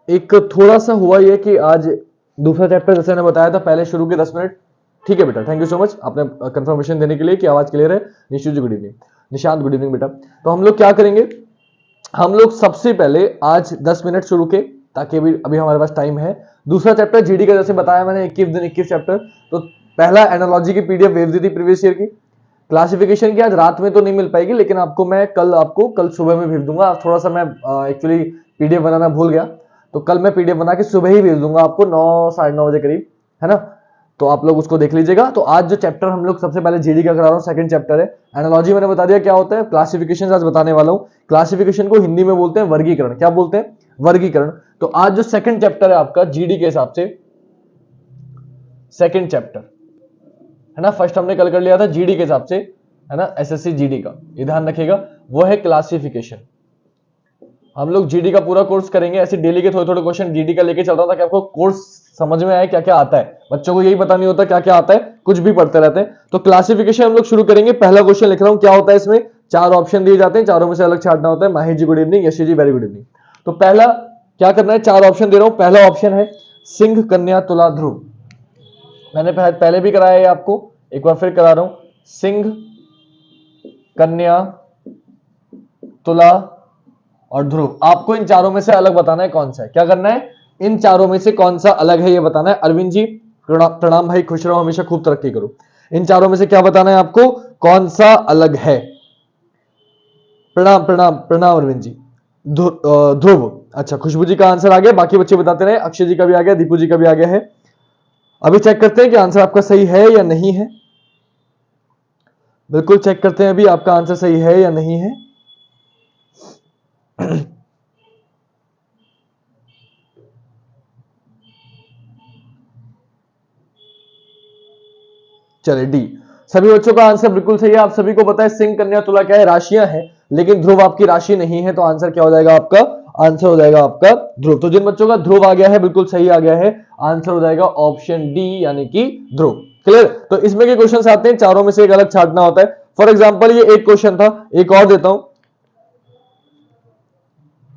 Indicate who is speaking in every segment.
Speaker 1: एक थोड़ा सा हुआ ये कि आज दूसरा चैप्टर जैसे मैंने बताया था पहले शुरू के 10 मिनट। ठीक है बेटा, थैंक यू सो मच आपने कंफर्मेशन देने के लिए कि आवाज क्लियर है। Nishu ji good evening, Nishant good evening बेटा। तो हम लोग क्या करेंगे, हम लोग सबसे पहले आज 10 मिनट शुरू के, ताकि अभी अभी हमारे पास टाइम है। दूसरा चैप्टर जीडी का जैसे बताया मैंने 21 दिन 21 चैप्टर। तो पहला एनालॉजी की पीडीएफ भेज दी थी प्रीवियस ईयर की। क्लासिफिकेशन की आज रात में तो नहीं मिल पाएगी, लेकिन आपको कल सुबह में भेज दूंगा। थोड़ा सा मैं एक्चुअली पीडीएफ बनाना भूल गया, तो कल मैं पीडीएफ बना के सुबह ही भेज दूंगा आपको 9 साढ़े 9 बजे करीब, है ना। तो आप लोग उसको देख लीजिएगा। तो आज जो चैप्टर हम लोग सबसे पहले जीडी का करा रहा हूँ, सेकंड चैप्टर है एनालॉजी। मैंने बता दिया क्या होता है। क्लासिफिकेशन आज बताने वाला हूँ। क्लासिफिकेशन को हिंदी में बोलते हैं वर्गीकरण। क्या बोलते हैं? वर्गीकरण। तो आज जो सेकंड चैप्टर है आपका जीडी के हिसाब से, सेकंड चैप्टर है ना, फर्स्ट हमने कल कर लिया था जीडी के हिसाब से, है ना, एसएससी जीडी का, ये ध्यान रखिएगा, वो है क्लासिफिकेशन। हम लोग जीडी का पूरा कोर्स करेंगे, ऐसे डेली के थोड़े थोड़े क्वेश्चन जीडी का लेके चल रहा हूं ताकि आपको कोर्स समझ में आए क्या क्या आता है। बच्चों को यही पता नहीं होता क्या क्या आता है, कुछ भी पढ़ते रहते हैं। तो क्लासिफिकेशन हम लोग शुरू करेंगे। पहला क्वेश्चन लिख रहा हूं, क्या होता है इसमें, 4 ऑप्शन दिए जाते हैं, चारों में से अलग छांटना होता है। माहिर जी गुड इवनिंग, यशी जी वेरी गुड इवनिंग। तो पहला क्या करना है, 4 ऑप्शन दे रहा हूं। पहला ऑप्शन है सिंह कन्या तुला ध्रुव। मैंने पहले भी कराया है आपको, एक बार फिर करा रहा हूं। सिंह कन्या तुला और ध्रुव। आपको इन चारों में से अलग बताना है कौन सा है। क्या करना है, इन चारों में से कौन सा अलग है ये बताना है। अरविंद जी प्रणाम भाई, खुश रहो, हमेशा खूब तरक्की करो। इन चारों में से क्या बताना है आपको, कौन सा अलग है। प्रणाम प्रणाम प्रणाम अरविंद जी। ध्रुव। अच्छा, खुशबू जी का आंसर आ गया, बाकी बच्चे बताते रहे। अक्षय जी का भी आ गया, दीपू जी का भी आ गया है। अभी चेक करते हैं कि आंसर आपका सही है या नहीं है। बिल्कुल चेक करते हैं अभी आपका आंसर सही है या नहीं है। चलिए डी, सभी बच्चों का आंसर बिल्कुल सही है। आप सभी को पता है सिंह कन्या तुला क्या है, राशियां हैं, लेकिन ध्रुव आपकी राशि नहीं है। तो आंसर क्या हो जाएगा आपका, आंसर हो जाएगा आपका ध्रुव। तो जिन बच्चों का ध्रुव आ गया है बिल्कुल सही आ गया है, आंसर हो जाएगा ऑप्शन डी यानी कि ध्रुव। क्लियर। तो इसमें के क्वेश्चन आते हैं, चारों में से एक अलग छांटना होता है। फॉर एग्जाम्पल ये एक क्वेश्चन था, एक और देता हूं,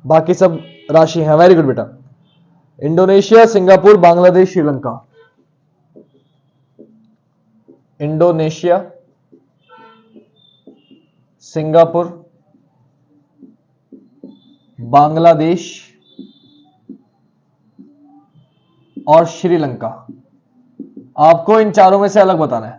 Speaker 1: बाकी सब राशि है। वेरी गुड बेटा। Indonesia, Singapore, Bangladesh, Sri Lanka. Indonesia, Singapore, Bangladesh और श्रीलंका। आपको इन चारों में से अलग बताना है।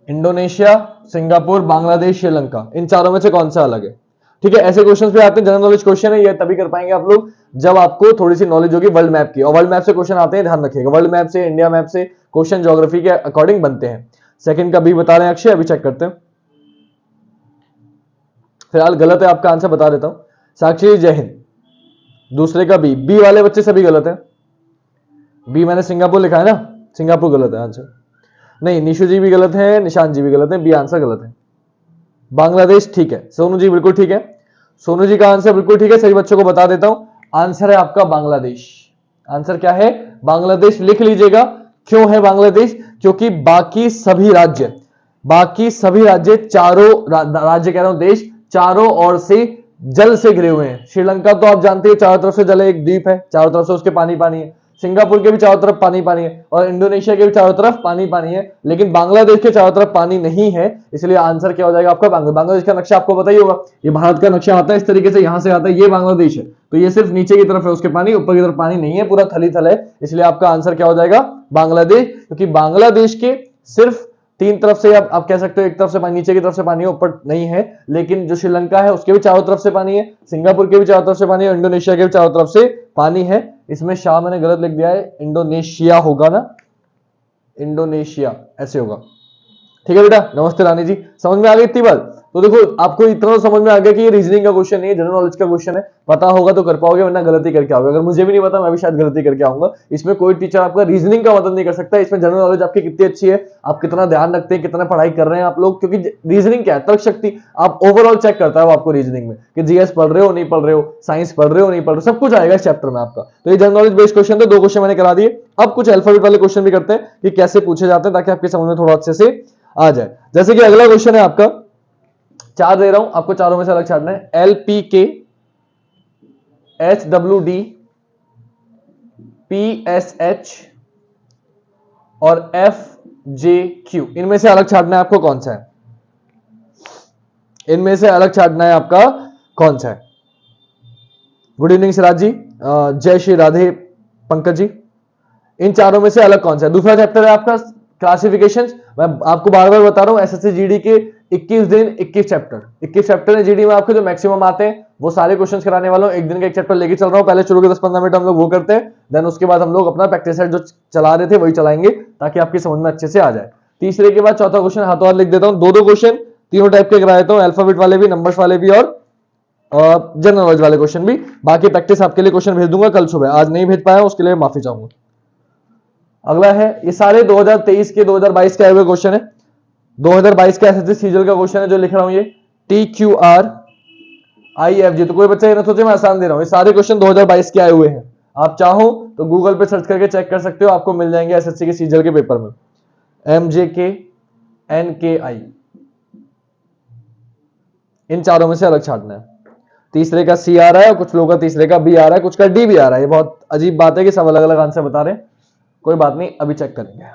Speaker 1: इंडोनेशिया, सिंगापुर, बांग्लादेश, श्रीलंका, इन चारों में से कौन सा अलग है। ठीक है, ऐसे क्वेश्चन पे आते हैं, जनरल नॉलेज क्वेश्चन है, ये तभी कर पाएंगे आप लोग जब आपको थोड़ी सी नॉलेज होगी वर्ल्ड मैप की। और वर्ल्ड मैप से क्वेश्चन आते हैं, ध्यान रखिएगा, वर्ल्ड मैप से, इंडिया मैप से क्वेश्चन ज्योग्राफी के अकॉर्डिंग बनते हैं। सेकंड का बी बता रहे हैं अक्षय, अभी चेक करते हैं। फिलहाल गलत है, आपका आंसर बता देता हूं। साक्षी जय हिंद। दूसरे का बी, बी वाले बच्चे सभी गलत है। बी मैंने सिंगापुर लिखा है ना, सिंगापुर गलत है आंसर। नहीं, निशु जी भी गलत है, निशांत जी भी गलत है, बी आंसर गलत है। बांग्लादेश ठीक है, सोनू जी बिल्कुल ठीक है, सोनू जी का आंसर बिल्कुल ठीक है। सभी बच्चों को बता देता हूं, आंसर है आपका बांग्लादेश। आंसर क्या है, बांग्लादेश। लिख लीजिएगा। क्यों है बांग्लादेश, क्योंकि बाकी सभी राज्य चारों राज्य कह रहा हूं, देश चारों ओर से जल से घिरे हुए हैं। श्रीलंका तो आप जानते हैं चारों तरफ से जल है, एक द्वीप है, चारों तरफ से उसके पानी पानी है। सिंगापुर के भी चारों तरफ पानी पानी है, और इंडोनेशिया के भी चारों तरफ पानी पानी है, लेकिन बांग्लादेश के चारों तरफ पानी नहीं है। इसलिए आंसर क्या हो जाएगा आपका, बांग्लादेश का नक्शा आपको पता ही होगा, ये भारत का नक्शा आता है इस तरीके से, यहां से आता है, ये बांग्लादेश है, तो ये सिर्फ नीचे की तरफ है उसके पानी, ऊपर की तरफ पानी नहीं है, पूरा थली थल है। इसलिए आपका आंसर क्या हो जाएगा, बांग्लादेश। क्योंकि बांग्लादेश के सिर्फ 3 तरफ से आप कह सकते हो, एक तरफ से पानी, नीचे की तरफ से पानी है, ऊपर नहीं है। लेकिन जो श्रीलंका है उसके भी चारों तरफ से पानी है, सिंगापुर के भी चारों तरफ से पानी है, इंडोनेशिया के भी चारों तरफ से पानी है। इसमें शाह मैंने गलत लिख दिया है, इंडोनेशिया होगा ना, इंडोनेशिया ऐसे होगा। ठीक है बेटा, नमस्ते रानी जी, समझ में आ गई इतनी बात। तो देखो, आपको इतना तो समझ में आ गया कि ये रीजनिंग का क्वेश्चन नहीं है, जनरल नॉलेज का क्वेश्चन है। पता होगा तो कर पाओगे, वरना गलती करके आओगे। अगर मुझे भी नहीं पता, मैं भी शायद गलती करके आऊंगा। इसमें कोई टीचर आपका रीजनिंग का मदद नहीं कर सकता। इसमें जनरल नॉलेज आपकी कितनी अच्छी है, आप कितना ध्यान रखते हैं, कितना पढ़ाई कर रहे हैं आप लोग। क्योंकि रीजनिंग क्या है, तर्क शक्ति आप ओवरऑल चेक करता है वो आपको रीजनिंग में, कि जीएस पढ़ रहे हो नहीं पढ़ रहे हो, साइंस पढ़ रहे हो नहीं पढ़ रहे हो, सब कुछ आएगा इस चैप्टर में आपका। तो ये जनरल नॉलेज बेस्ड क्वेश्चन थे, 2 क्वेश्चन मैंने करा दिए। अब कुछ अल्फाबेट वाले क्वेश्चन भी करते हैं कि कैसे पूछे जाते हैं, ताकि आपके समझ में थोड़ा अच्छे से आ जाए। जैसे कि अगला क्वेश्चन है आपका, 4 दे रहा हूं आपको, चारों में से अलग छाटना है। LPK, HWD, PSH और FJQ, इनमें से अलग छाटना है आपको कौन सा है, इनमें से अलग छाटना है आपका कौन सा है। गुड इवनिंग सिराज जी, जय श्री राधे पंकज जी, इन चारों में से अलग कौन सा है। दूसरा चैप्टर है आपका क्लासिफिकेशंस। मैं आपको बार बार बता रहा हूं, एसएससी जीडी के 21 दिन 21 चैप्टर, 21 चैप्टर है जीडी में आपके, जो मैक्सिमम आते हैं वो सारे क्वेश्चंस कराने वाला हूं। एक दिन का एक चैप्टर लेके चल रहा हूं, पहले शुरू के 10-15 मिनट हम लोग वो करते हैं, देन उसके बाद हम लोग अपना प्रैक्टिस सेट जो चला रहे थे वही चलाएंगे, ताकि आपकी समझ में अच्छे से आ जाए। तीसरे के बाद चौथा क्वेश्चन हाथों हाथ लिख देता हूं, दो क्वेश्चन तीनों टाइप के करा देता हूं, अल्फाबेट वाले भी, नंबर्स वाले भी और जनरल नॉलेज वाले क्वेश्चन भी। बाकी प्रैक्टिस आपके लिए क्वेश्चन भेज दूंगा कल सुबह, आज नहीं भेज पाया उसके लिए माफी चाहूंगा। अगला है, ये सारे 2023 के 2022 के आए हुए क्वेश्चन है, 2022 का एसएससी सीजीएल का क्वेश्चन है जो लिख रहा हूं, ये TQRIFG। तो कोई बच्चा ये ना सोचे मैं आसान दे रहा हूं, ये सारे क्वेश्चन 2022 के आए हुए हैं। आप चाहो तो गूगल पे सर्च करके चेक कर सकते हो, आपको मिल जाएंगे एसएससी के सीजीएल के पेपर में। MJK NKI, इन चारों में से अलग छाटना है। तीसरे का C आ रहा है और कुछ लोगों का तीसरे का B आ रहा है, कुछ का D भी आ रहा है। ये बहुत अजीब बात है कि सब अलग अलग आंसर बता रहे हैं, कोई बात नहीं, अभी चेक करेंगे।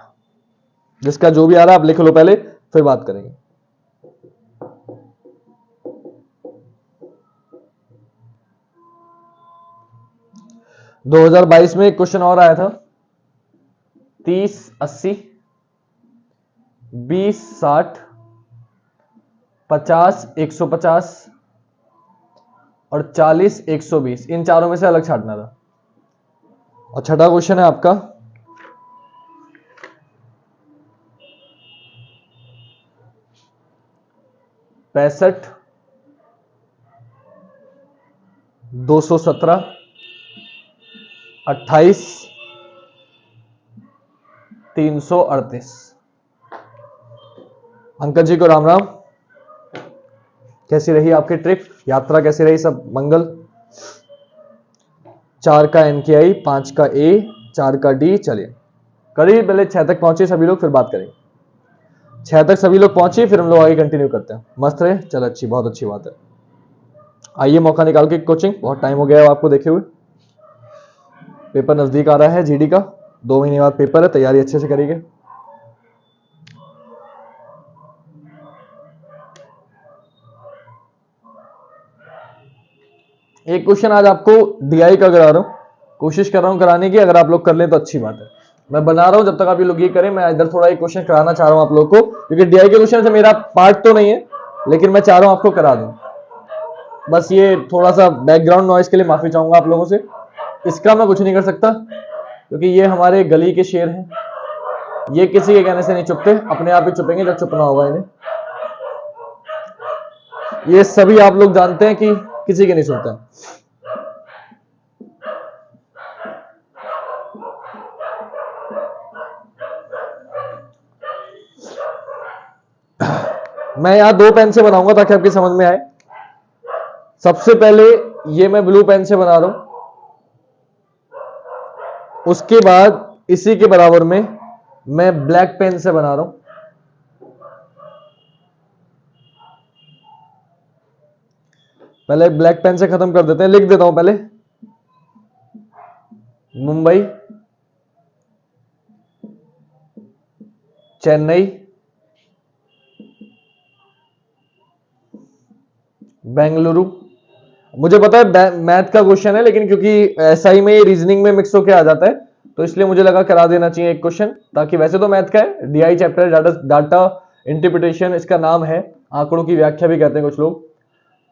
Speaker 1: जिसका जो भी आ रहा है आप लिख लो पहले, फिर बात करेंगे। दो 2022 में एक क्वेश्चन और आया था, 30-80, 20-60, 50-150 और 40-120, इन चारों में से अलग छाटना था। और छठा क्वेश्चन है आपका 65, 217, 28, 338। अंकल जी को राम राम, कैसी रही आपकी ट्रिप, यात्रा कैसी रही, सब मंगल। 4 का NKI, 5 का A, 4 का D। चलिए करीब पहले 6 तक पहुंचे सभी लोग, फिर बात करेंगे। 6 तक सभी लोग पहुंचे, फिर हम लोग आगे कंटिन्यू करते हैं। मस्त रहे, चल अच्छी, बहुत अच्छी बात है। आइए मौका निकाल के कोचिंग, बहुत टाइम हो गया है आपको देखे हुए। पेपर नजदीक आ रहा है जीडी का, 2 महीने बाद पेपर है, तैयारी अच्छे से करेंगे। एक क्वेश्चन आज आपको DI का करा रहा हूं, कोशिश कर रहा हूं कराने की, अगर आप लोग कर लें तो अच्छी बात है। मैं बना रहा हूं, जब तक आप ये लोग ये करें, मैं इधर थोड़ा एक क्वेश्चन कराना चाह रहा हूं आप लोग को, क्योंकि DI के क्वेश्चन से मेरा पार्ट तो नहीं है, लेकिन मैं चाह रहा हूं आपको करा दूं। बस ये थोड़ा सा बैकग्राउंड नॉइज के लिए माफी चाहूंगा आप लोगों से, इसका मैं कुछ नहीं कर सकता, क्योंकि ये हमारे गली के शेर हैं, ये किसी के कहने से नहीं चुपते, अपने आप ही चुपेंगे जब चुपना होगा इन्हें। ये सभी आप लोग जानते हैं कि किसी के नहीं सुनते। मैं यहां 2 पेन से बनाऊंगा ताकि आपकी समझ में आए। सबसे पहले ये मैं ब्लू पेन से बना रहा हूं, उसके बाद इसी के बराबर में मैं ब्लैक पेन से बना रहा हूं, पहले ब्लैक पेन से खत्म कर देते हैं, लिख देता हूं पहले, मुंबई, चेन्नई, बेंगलुरु। मुझे पता है मैथ का क्वेश्चन है, लेकिन क्योंकि एसआई में रीजनिंग में मिक्स होके आ जाता है, तो इसलिए मुझे लगा करा देना चाहिए एक क्वेश्चन, ताकि वैसे तो मैथ का है, DI चैप्टर डाटा इंटरप्रिटेशन इसका नाम है, आंकड़ों की व्याख्या भी कहते हैं कुछ लोग,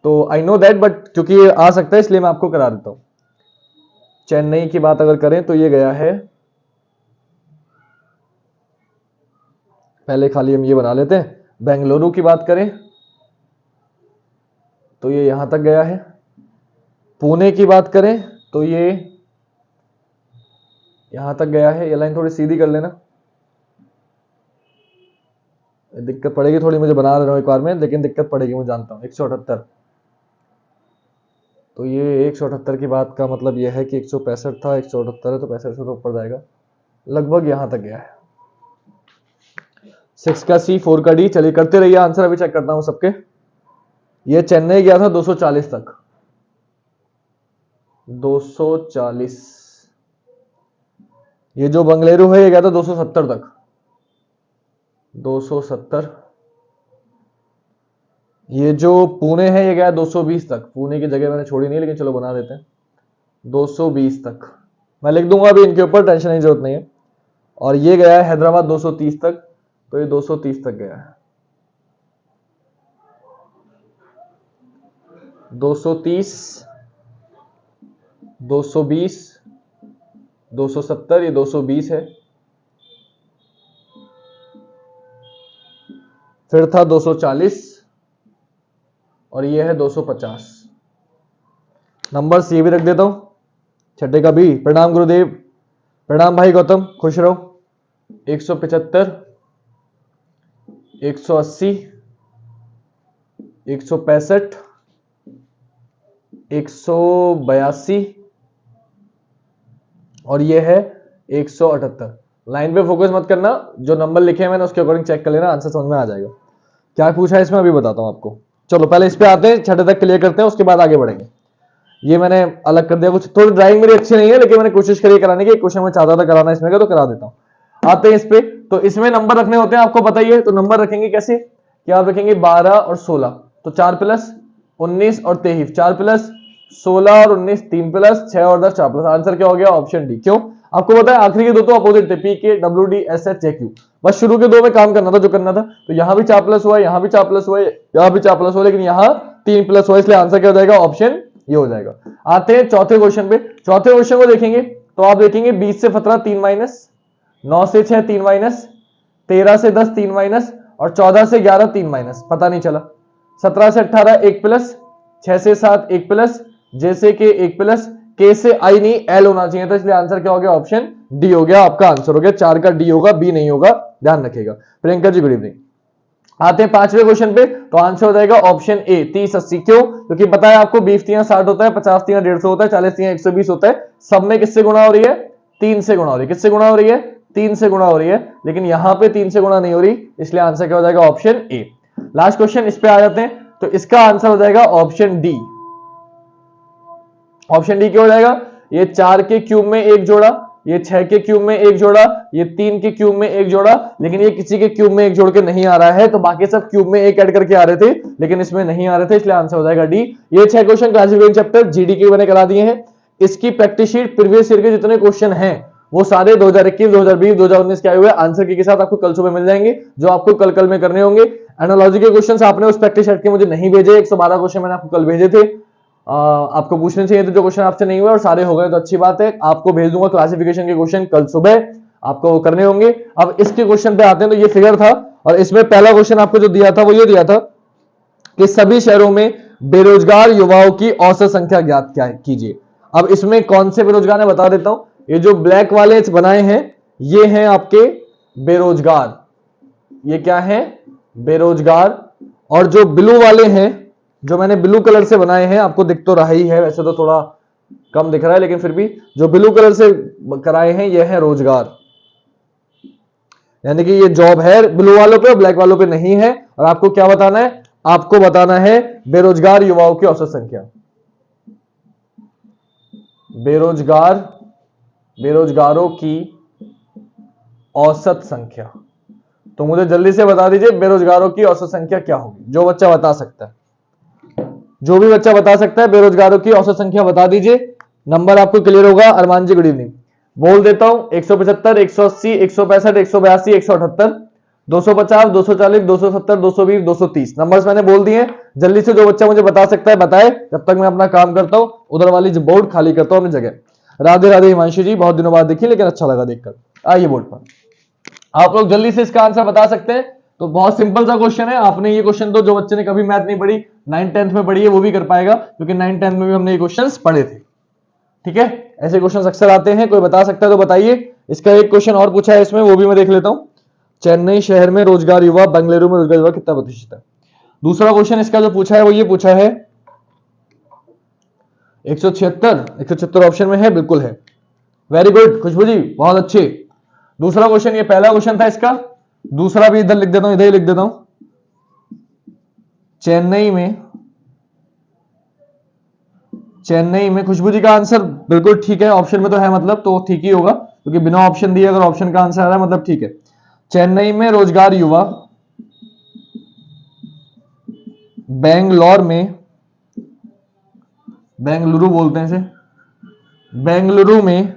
Speaker 1: तो आई नो दैट, बट क्योंकि ये आ सकता है इसलिए मैं आपको करा देता हूं। चेन्नई की बात अगर करें तो ये गया है, पहले खाली हम ये बना लेते हैं। बेंगलुरु की बात करें तो ये यहां तक गया है। पुणे की बात करें तो ये यहां तक गया है। ये लाइन थोड़ी सीधी कर लेना, दिक्कत पड़ेगी थोड़ी, मुझे बना रहा हूं एक बार में, लेकिन दिक्कत पड़ेगी, मैं जानता हूं। 178, तो ये 178 की बात का मतलब यह है कि 165 था, 178 है तो 65 से तो ऊपर जाएगा, लगभग यहां तक गया है। 6 का C, 4 का D। चलिए करते रहिए आंसर, अभी चेक करता हूं सबके। ये चेन्नई गया था 240 तक, 240, ये जो बंगलुरु है ये गया था 270 तक, 270। ये जो पुणे है ये गया 220 तक, पुणे की जगह मैंने छोड़ी नहीं लेकिन चलो बना देते हैं 220 तक, मैं लिख दूंगा अभी इनके ऊपर, टेंशन की जरूरत नहीं है। और ये गया है हैदराबाद 230 तक, तो ये 230 तक गया है, 230, 220, 270, ये 220 है। फिर था 240 और ये है 250। नंबर ये भी रख देता हूं, छठे का बी। प्रणाम गुरुदेव, प्रणाम भाई गौतम, खुश रहो। 175, 180, 165, 182 और ये है 178। लाइन पे फोकस मत करना, जो नंबर लिखे हैं मैंने उसके अकॉर्डिंग चेक कर लेना, आंसर समझ में आ जाएगा। क्या पूछा है इसमें अभी बताता हूं आपको। चलो पहले इस पे आते हैं, छठे तक क्लियर करते हैं, उसके बाद आगे बढ़ेंगे। ये मैंने अलग कर दिया, कुछ थोड़ी ड्राइंग मेरी अच्छी नहीं है लेकिन मैंने कोशिश करी कराने की, क्वेश्चन में चाहता था कराना इसमें का, तो करा देता हूं। आते हैं इस पे, तो इसमें नंबर रखने होते हैं, आपको पता ही है। तो नंबर रखेंगे कैसे, क्या आप रखेंगे 12 और 16, तो 4 प्लस 19 और 23, 4 प्लस 16 और 19, 3 प्लस 6 और 10, 4 प्लस। आंसर क्या हो गया, ऑप्शन डी। क्यों, आपको पता है आखिरी के दो तो अपोजिट थे, पी के W D S H J Q, बस शुरू के दो में काम करना था जो करना था। तो यहां भी 4 प्लस हुआ, यहां भी 4 प्लस हुआ, यहां भी 4 प्लस हुआ, लेकिन यहां 3 प्लस हुआ, इसलिए आंसर क्या हो जाएगा, ऑप्शन ये हो जाएगा। आते हैं चौथे क्वेश्चन पे। चौथे क्वेश्चन को देखेंगे तो आप देखेंगे 20 से 17 3 माइनस, 9 से 6 3 माइनस, 13 से 10 3 माइनस और 14 से 11 3 माइनस, पता नहीं चला। 17 से 18 1 प्लस, 6 से 7 1 प्लस, जैसे कि 1 प्लस, के से आई नहीं एल होना चाहिए था, इसलिए आंसर क्या हो गया, ऑप्शन डी हो गया। आपका आंसर हो गया 4 का डी होगा, बी नहीं होगा, ध्यान रखिएगा। Priyanka ji good evening. आते हैं पांचवें क्वेश्चन पे, तो आंसर हो जाएगा ऑप्शन ए 30 80। क्यों, क्योंकि पता है आपको 20 तियां 60 होता है, 50 तियां 150 होता है, 40 तियां 120 होता है, सब में किससे गुणा हो रही है, 3 से गुणा हो रही है। किससे गुणा हो रही है, 3 से गुणा हो रही है, लेकिन यहां पे 3 से गुणा नहीं हो रही, इसलिए आंसर क्या हो जाएगा, ऑप्शन ए। लास्ट क्वेश्चन इस पे आ जाते हैं, तो इसका आंसर हो जाएगा ऑप्शन डी। ऑप्शन डी क्या हो जाएगा, ये 4 के क्यूब में एक जोड़ा, ये 6 के क्यूब में एक जोड़ा, ये 3 के क्यूब में एक जोड़ा, लेकिन ये किसी के क्यूब में एक जोड़ के नहीं आ रहा है, तो बाकी सब क्यूब में एक ऐड करके आ रहे थे, लेकिन इसमें नहीं आ रहे थे, इसलिए आंसर हो जाएगा डी। ये 6 क्वेश्चन क्लासिफिकेशन चैप्टर जीडी के मैंने करा दिए हैं। इसकी प्रैक्टिस शीट प्रीवियस ईयर के जितने क्वेश्चन हैं वो सारे 2021, 2020, 2019 के आए हुए आंसर के साथ आपको कल सुबह मिल जाएंगे, जो आपको कल में करने होंगे। एनालॉजी के क्वेश्चन आपने उस प्रैक्टिस शीट के मुझे नहीं भेजे, 112 क्वेश्चन मैंने आपको कल भेजे थे, आपको पूछने चाहिए तो जो क्वेश्चन आपसे नहीं हुए, और सारे हो गए तो अच्छी बात है। आपको भेज दूंगा क्लासिफिकेशन के क्वेश्चन कल सुबह, आपको करने होंगे। अब इसके क्वेश्चन पे आते हैं, तो ये फिगर था और इसमें पहला क्वेश्चन आपको जो दिया था वो ये दिया था कि सभी शहरों में बेरोजगार युवाओं की औसत संख्या ज्ञात क्या कीजिए। अब इसमें कौन से बेरोजगार है बता देता हूं, ये जो ब्लैक वाले बनाए हैं ये हैं आपके बेरोजगार, ये क्या है, बेरोजगार। और जो ब्लू वाले हैं, जो मैंने ब्लू कलर से बनाए हैं, आपको दिख तो रहा ही है, वैसे तो थोड़ा कम दिख रहा है लेकिन फिर भी जो ब्लू कलर से कराए हैं ये है रोजगार, यानी कि ये जॉब है ब्लू वालों पे और ब्लैक वालों पे नहीं है। और आपको क्या बताना है, आपको बताना है बेरोजगार युवाओं की औसत संख्या, बेरोजगारों की औसत संख्या। तो मुझे जल्दी से बता दीजिए बेरोजगारों की औसत संख्या क्या होगी, जो बच्चा बता सकता है, जो भी बच्चा बता सकता है बेरोजगारों की औसत संख्या बता दीजिए, नंबर आपको क्लियर होगा। अरमान जी गुड इवनिंग। बोल देता हूं 175, 180, 165, 182, 178, 250, 240, 270, 220, 230 नंबर्स मैंने बोल दिए। जल्दी से जो बच्चा मुझे बता सकता है बताए, जब तक मैं अपना काम करता हूं, उधर वाली बोर्ड खाली करता हूं अपनी जगह। राधे राधे हिमांशु जी, बहुत दिनों बाद देखी लेकिन अच्छा लगा देखकर। आइए बोर्ड पर, आप लोग जल्दी से इसका आंसर बता सकते हैं। तो बहुत सिंपल सा क्वेश्चन है, आपने ये क्वेश्चन तो जो बच्चे ने कभी मैथ नहीं पढ़ी 9th 10th में पढ़ी है वो भी कर पाएगा, क्योंकि 9th 10th में भी हमने ये क्वेश्चंस पढ़े थे। ठीक है, ऐसे क्वेश्चंस अक्सर आते हैं, कोई बता सकता है तो बताइए। इसका एक क्वेश्चन और पूछा है इसमें, वो भी मैं देख लेता हूं। चेन्नई शहर में रोजगार युवा, बेंगलुरु में रोजगार युवा कितना प्रतिशत है। दूसरा क्वेश्चन इसका जो पूछा है वो ये पूछा है 176 ऑप्शन में है, बिल्कुल है। वेरी गुड खुशबू जी, बहुत अच्छे। दूसरा क्वेश्चन, ये पहला क्वेश्चन था इसका, दूसरा भी इधर लिख देता हूं, इधर ही लिख देता हूं। चेन्नई में चेन्नई में, खुशबू जी का आंसर बिल्कुल ठीक है, ऑप्शन में तो है मतलब, तो ठीक ही होगा क्योंकि बिना ऑप्शन दिए अगर ऑप्शन का आंसर आ रहा है मतलब ठीक है। चेन्नई में रोजगार युवा, बेंगलोर में, बेंगलुरु बोलते हैं इसे, बेंगलुरु में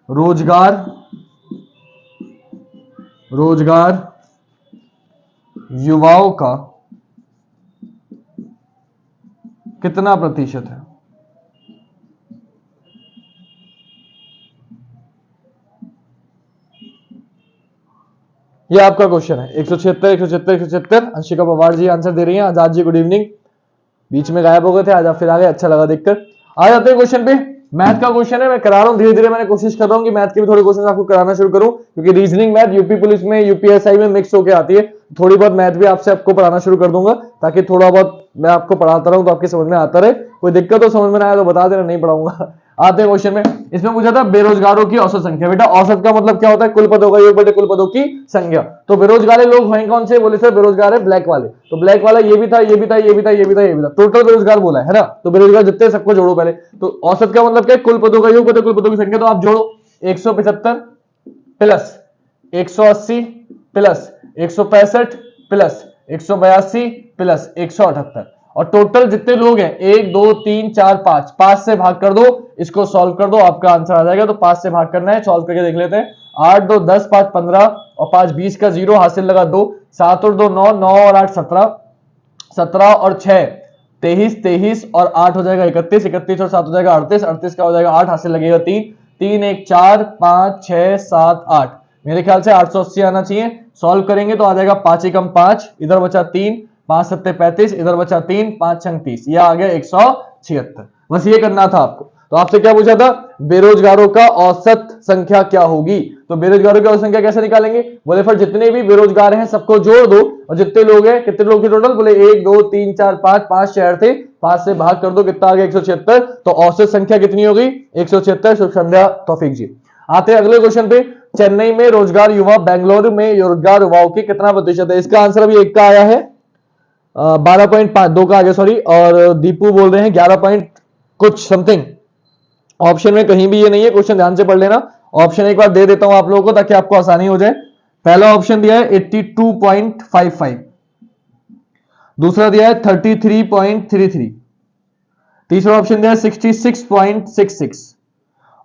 Speaker 1: रोजगार रोजगार युवाओं का कितना प्रतिशत है? ये आपका क्वेश्चन है। 176 176 176। अंशिका पवार जी आंसर दे रही हैं। आजाद जी गुड इवनिंग, बीच में गायब हो गए थे, आज आप फिर आ गए, अच्छा लगा देखकर। आ जाते हैं क्वेश्चन पे। मैथ का क्वेश्चन है, मैं करा रहा हूँ धीरे धीरे, मैंने कोशिश कर रहा हूँ कि मैथ के भी थोड़े क्वेश्चन आपको कराना शुरू करूँ, क्योंकि रीजनिंग मैथ यूपी पुलिस में, यूपीएसआई में मिक्स होकर आती है। थोड़ी बहुत मैथ भी आपसे आपको पढ़ाना शुरू कर दूंगा, ताकि थोड़ा बहुत मैं आपको पढ़ाता रहूं तो आपकी समझ में आता रहे। कोई दिक्कत हो, समझ में ना आया तो बता देना, नहीं पढ़ाऊंगा। आते हैं क्वेश्चन में। इसमें पूछा था बेरोजगारों की औसत संख्या। बेटा औसत का मतलब क्या होता है? कुल पदों का योग बटे कुल पदों की संख्या। तो बेरोजगार लोग हैं कौन से? बोले सर बेरोजगार है ब्लैक वाले। तो ब्लैक वाला ये भी था, ये भी था, ये भी था, ये भी था, ये भी था, टोटल बेरोजगार बोला है ना। तो बेरोजगार जितने सबको जोड़ो पहले। तो औसत का मतलब क्या है? कुल पदों का योग बटे कुल पदों की संख्या। तो आप जोड़ो 175 प्लस 180 प्लस 165 प्लस 182 प्लस 178, और टोटल जितने लोग हैं 1 2 3 4 5, 5 से भाग कर दो, इसको सॉल्व कर दो, आपका आंसर आ जाएगा। तो 5 से भाग करना है, सॉल्व करके देख लेते हैं। 8 2 10 5 15 और 5 20 का 0 हासिल लगा 2, 7 और 2 9, 9 और 8 17, 17 और 6 23, 23 और 8 हो जाएगा 31, 31 और 7 हो जाएगा 38, 38 का हो जाएगा 8, हासिल लगेगा 3, 3 1 4 5 6 7 8। मेरे ख्याल से 880 आना चाहिए। सॉल्व करेंगे तो आ जाएगा 5 एकम 5, इधर बचा 3, 5 सत्ते 35, इधर बचा 3, 5 छंग 30, यह आ गया 176। बस ये करना था आपको। तो आपसे क्या पूछा था? बेरोजगारों का औसत संख्या क्या होगी। तो बेरोजगारों की औसत संख्या कैसे निकालेंगे? बोले फिर जितने भी बेरोजगार हैं सबको जोड़ दो, और जितने लोग हैं, कितने लोग थे टोटल? बोले 1 2 3 4 5, 5 शहर थे, 5 से भाग कर दो, कितना आ गया? 176। तो औसत संख्या कितनी हो गई? 176। शुभ संध्या तौफीक जी। आते हैं अगले क्वेश्चन पे। चेन्नई में रोजगार युवा, बेंगलुरु में रोजगार युवाओं की कितना प्रतिशत है? इसका आंसर अभी एक का आया है, 12.5, 2 का आ गया सॉरी, और दीपू बोल रहे हैं 11 पॉइंट कुछ समथिंग। ऑप्शन में कहीं भी ये नहीं है, क्वेश्चन ध्यान से पढ़ लेना। ऑप्शन एक बार दे देता हूं आप लोगों को ताकि आपको आसानी हो जाए। पहला ऑप्शन दिया है 82.55, दूसरा दिया है 33.33, तीसरा ऑप्शन दिया है 66.66,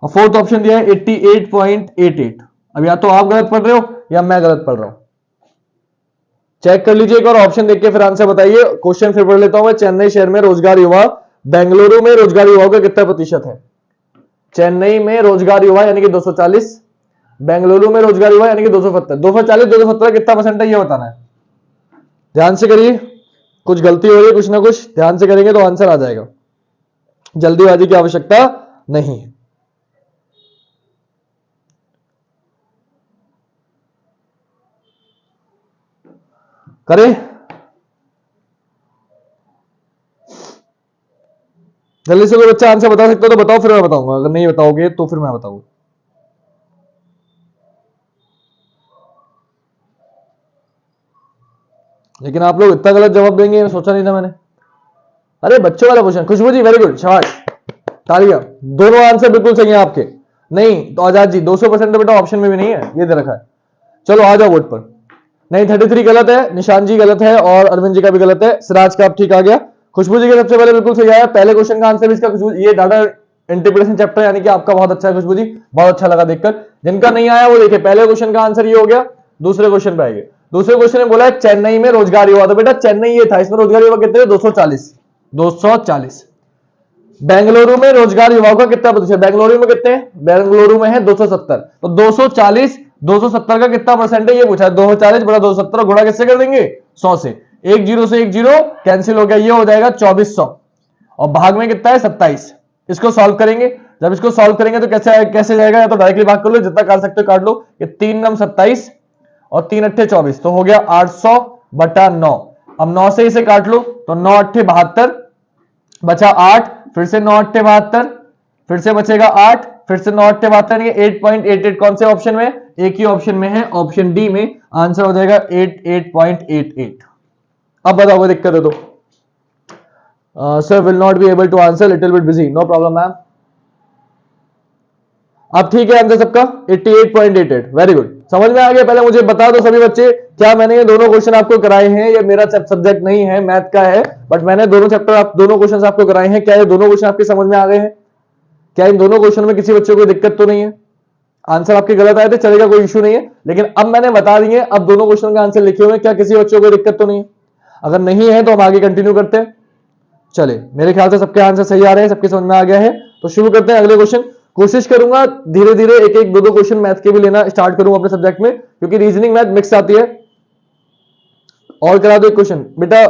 Speaker 1: और फोर्थ ऑप्शन दिया है 88.88। अब या तो आप गलत पढ़ रहे हो या मैं गलत पढ़ रहा हूं, चेक कर लीजिए एक बार ऑप्शन देख के फिर आंसर बताइए। क्वेश्चन फिर पढ़ लेता हूं मैं। चेन्नई शहर में रोजगार युवा, बेंगलुरु में रोजगार युवाओं का कितना प्रतिशत है? चेन्नई में रोजगार युवा यानी कि 240, बेंगलुरु में रोजगार युवा यानी कि 270। 240 270 कितना परसेंट है ये बताना है। ध्यान से करिए, कुछ गलती हो रही है कुछ ना कुछ, ध्यान से करेंगे तो आंसर आ जाएगा, जल्दीबाजी की आवश्यकता नहीं है। करें, जल्दी से कोई बच्चा आंसर बता सकता है तो बताओ, फिर मैं बताऊंगा। अगर नहीं बताओगे तो फिर मैं बताऊंगा। लेकिन आप लोग इतना गलत जवाब देंगे सोचा नहीं था मैंने। अरे बच्चों वाला क्वेश्चन, खुशबू जी वेरी गुड, शाबाश, तालियां। दोनों आंसर बिल्कुल सही है आपके। नहीं तो आजाद जी 200% तो बेटा ऑप्शन में भी नहीं है, ये दे रखा है। चलो आ जाओ बोर्ड पर। नहीं 33 गलत है, निशान जी गलत है, और अरविंद जी का भी गलत है, सिराज का आप ठीक आ गया। खुशबू जी के सबसे पहले बिल्कुल सही आया। पहले क्वेश्चन का आंसर इसका खुशबू, ये डाटा इंटरप्रिटेशन चैप्टर यानी कि आपका बहुत अच्छा है खुशबू जी, बहुत अच्छा लगा देखकर। जिनका नहीं आया वो देखिए, पहले क्वेश्चन का आंसर ये हो गया। दूसरे क्वेश्चन पे आएंगे। दूसरे क्वेश्चन में बोला है चेन्नई में रोजगार युवा, तो बेटा चेन्नई ये था, इसमें रोजगार युवा कितने? 240, 240। बेंगलुरु में रोजगार युवाओं का कितना प्रतिशत? बेंगलुरु में कितने? बेंगलुरु में है 270। तो 240 270 का कितना परसेंट है ये पूछा है। 240 बड़ा 270 गुणा किससे कर देंगे? 100 से। एक जीरो से एक जीरो कैंसिल हो गया, ये हो जाएगा 2400, और भाग में कितना है? 27। इसको सॉल्व करेंगे, जब इसको सॉल्व करेंगे तो कैसे कैसे जाएगा? या तो डायरेक्टली भाग कर लो, जितना काट सकते हो काट लो। ये 3 नम 27 और 3 अट्ठे 24, तो हो गया 800 बटा 9। अब 9 से इसे काट लो तो 9 अट्ठे 72, बचा 8, फिर से 9 अट्ठे 72, फिर से बचेगा 8, फिर से 9 अट्ठे 72, 8.88 कौन से ऑप्शन में? एक ही ऑप्शन में है, ऑप्शन डी में। आंसर हो जाएगा 88.88। अब बताओ कोई दिक्कत है तो। Sir will not be able to answer, little bit busy, no problem ma'am. अब ठीक है आंसर सबका 88.88, वेरी गुड, समझ में आ गया। पहले मुझे बता दो सभी बच्चे, क्या मैंने ये दोनों क्वेश्चन आपको कराए हैं? ये मेरा सब्जेक्ट नहीं है, मैथ का है, बट मैंने दोनों चैप्टर दोनों क्वेश्चन आपको कराए हैं। क्या ये दोनों क्वेश्चन आपके समझ में आ गए हैं? क्या इन दोनों क्वेश्चन में किसी बच्चे को दिक्कत तो नहीं है? आंसर आपके गलत आए थे चलेगा, कोई इशू नहीं है, लेकिन अब मैंने बता दिए, अब दोनों क्वेश्चन का आंसर लिखे हुए, क्या किसी बच्चों को दिक्कत तो नहीं है? अगर नहीं है तो हम आगे कंटिन्यू करते हैं। चले, मेरे ख्याल से सबके आंसर सही आ रहे हैं, सबके समझ में आ गया है, तो शुरू करते हैं अगले क्वेश्चन। कोशिश करूंगा धीरे धीरे एक एक दो दो क्वेश्चन मैथ के भी लेना स्टार्ट करूं अपने सब्जेक्ट में, क्योंकि रीजनिंग मैथ मिक्स आती है। और करा दो एक क्वेश्चन बेटा,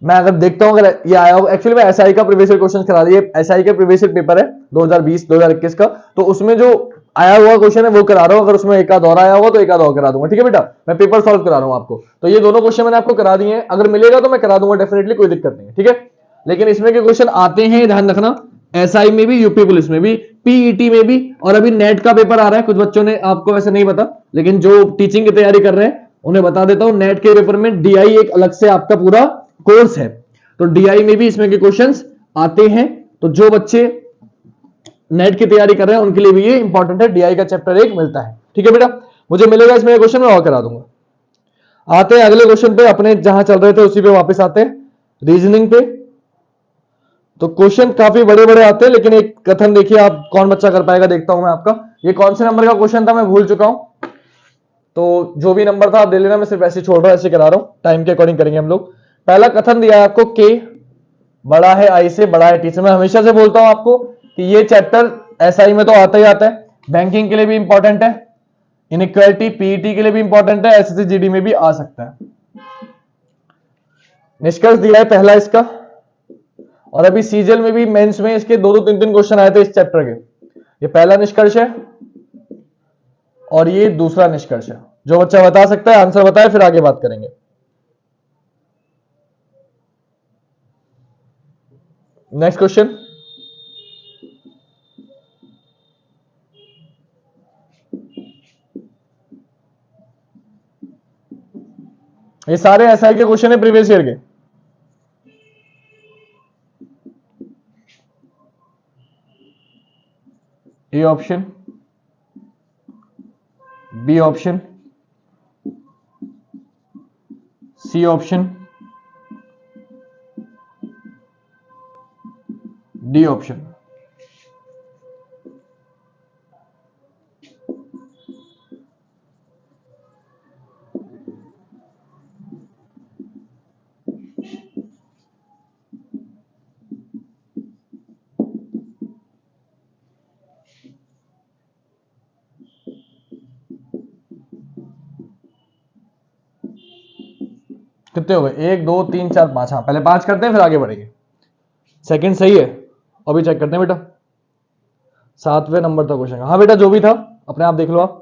Speaker 1: मैं अगर देखता हूं अगर ये आया होगा, एक्चुअली मैं एसआई का प्रीवियस ईयर क्वेश्चन करा दिए, एसआई का प्रीवियस ईयर पेपर है 2020-2021 का, तो उसमें जो आया हुआ क्वेश्चन है वो करा रहा हूं, अगर उसमें एक आध और आया होगा तो एक आध और करा दूंगा, ठीक है बेटा, मैं पेपर सॉल्व करा रहा हूं आपको। तो ये दोनों क्वेश्चन मैंने आपको करा दिए हैं, अगर मिलेगा तो मैं करा दूंगा डेफिनेटली, कोई दिक्कत नहीं है, ठीक है। लेकिन इसमें के क्वेश्चन आते हैं, ध्यान रखना, एसआई में भी, यूपी पुलिस में भी, पीईटी में भी, और अभी नेट का पेपर आ रहा है। कुछ बच्चों ने, आपको वैसे नहीं पता, लेकिन जो टीचिंग की तैयारी कर रहे हैं उन्हें बता देता हूं, नेट के पेपर में डीआई एक अलग से आपका पूरा कोर्स है, तो डीआई में भी इसमें के क्वेश्चंस आते हैं। तो जो बच्चे नेट की तैयारी कर रहे हैं उनके लिए भी ये इंपॉर्टेंट है, डीआई का चैप्टर एक मिलता है, ठीक है बेटा। मुझे मिलेगा इसमें क्वेश्चन, मैं और करा दूंगा। आते हैं अगले क्वेश्चन पे, अपने जहां चल रहे थे उसी पे वापस आते हैं, रीजनिंग पे। तो क्वेश्चन काफी बड़े बड़े आते हैं, लेकिन एक कथन देखिए आप, कौन बच्चा कर पाएगा देखता हूं मैं आपका। ये कौन से नंबर का क्वेश्चन था मैं भूल चुका हूं, तो जो भी नंबर था आप दे लेना, मैं सिर्फ ऐसे छोड़ रहा हूं, ऐसे करा रहा हूं, टाइम के अकॉर्डिंग करेंगे हम लोग। पहला कथन दिया है आपको, के बड़ा है आई से, बड़ा है टी से। मैं हमेशा से बोलता हूं आपको कि ये चैप्टर एसआई में तो आता ही आता है, बैंकिंग के लिए भी इंपॉर्टेंट है, इनइक्वालिटी पीईटी के लिए भी इंपॉर्टेंट है, एसएससी जीडी में भी आ सकता है। निष्कर्ष दिया है पहला इसका, और अभी सीजल में भी, मेंस में इसके दो दो तीन तीन क्वेश्चन आए थे इस चैप्टर के। ये पहला निष्कर्ष है और ये दूसरा निष्कर्ष है। जो बच्चा बता सकता है आंसर बताए, फिर आगे बात करेंगे। नेक्स्ट क्वेश्चन, ये सारे एसआई के क्वेश्चन है प्रीवियस ईयर के। A option, B option, C option, D option. कितने हो गए? एक दो तीन चार पांच, हाँ पहले पांच करते हैं फिर आगे बढ़ेंगे। सेकंड सही है, अभी चेक करते हैं बेटा, 7वें नंबर था क्वेश्चन, हाँ बेटा जो भी था अपने आप देख लो आप।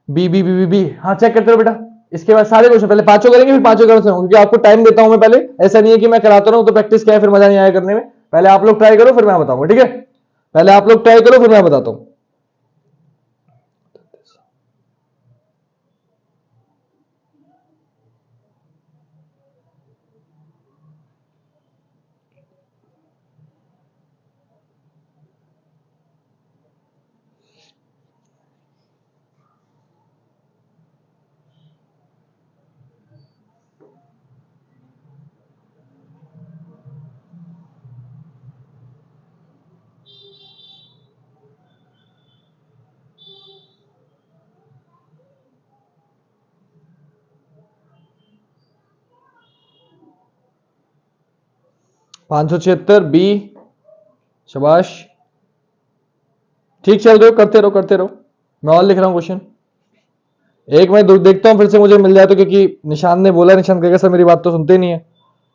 Speaker 1: B B B B B, हाँ चेक करते हो बेटा। इसके बाद सारे क्वेश्चन पहले पांचों करेंगे, फिर पांचों करते हैं, क्योंकि आपको टाइम देता हूं मैं पहले, ऐसा नहीं है कि मैं कराता रहूं तो प्रैक्टिस क्या है फिर मजा नहीं आया करने में। पहले आप लोग ट्राई करो फिर मैं बताऊंगा, ठीक है, पहले आप लोग ट्राई करो फिर मैं बताता हूं। 576 बी, शाबाश, ठीक चल रहे हो, करते रहो करते रहो, मैं और लिख रहा हूं क्वेश्चन। एक मैं देखता हूं फिर से मुझे मिल जाए तो, क्योंकि निशान ने बोला, निशान कहेगा सर मेरी बात तो सुनते नहीं है,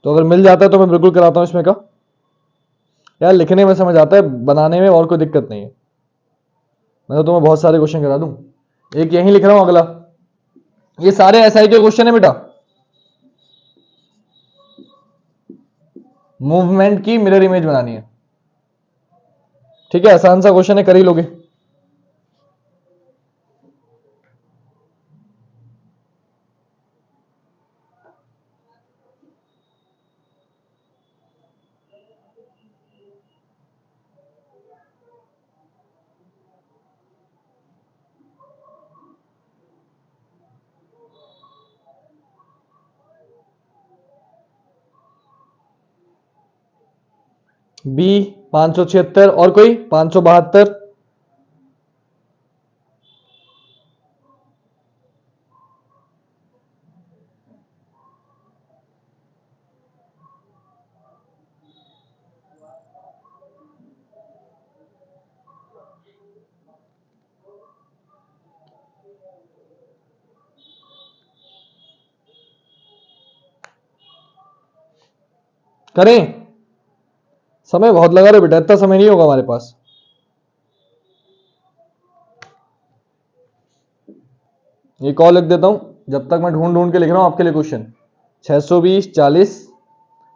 Speaker 1: तो अगर मिल जाता है तो मैं बिल्कुल कराता हूं इसमें का। यार लिखने में समझ आता है, बनाने में और कोई दिक्कत नहीं है, मैं तो तुम्हें बहुत सारे क्वेश्चन करा दूं। एक यहीं लिख रहा हूं अगला, ये सारे एसआई के क्वेश्चन है बेटा, मूवमेंट की मिरर इमेज बनानी है, ठीक है, आसान सा क्वेश्चन है, कर ही लोगे। बी 576 और कोई 572, करें? समय बहुत लगा रे बेटा, इतना समय नहीं होगा हमारे पास। एक और लिख देता हूं जब तक मैं ढूंढ ढूंढ के लिख रहा हूं आपके लिए क्वेश्चन। 620 40,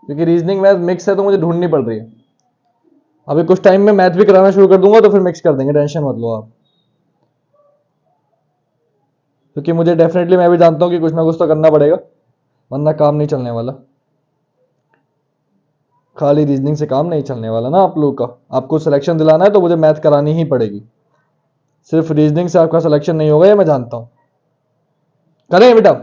Speaker 1: क्योंकि रीजनिंग मैथ मिक्स है तो मुझे ढूंढनी पड़ रही है। अभी कुछ टाइम में मैथ भी कराना शुरू कर दूंगा तो फिर मिक्स कर देंगे, टेंशन मत लो आप। क्योंकि मुझे डेफिनेटली, मैं भी जानता हूं कि कुछ ना कुछ तो करना पड़ेगा, वरना काम नहीं चलने वाला। खाली रीजनिंग से काम नहीं चलने वाला ना आप लोग का। आपको सिलेक्शन दिलाना है तो मुझे मैथ करानी ही पड़ेगी। सिर्फ रीजनिंग से आपका सिलेक्शन नहीं होगा, ये मैं जानता हूं। करें बेटा?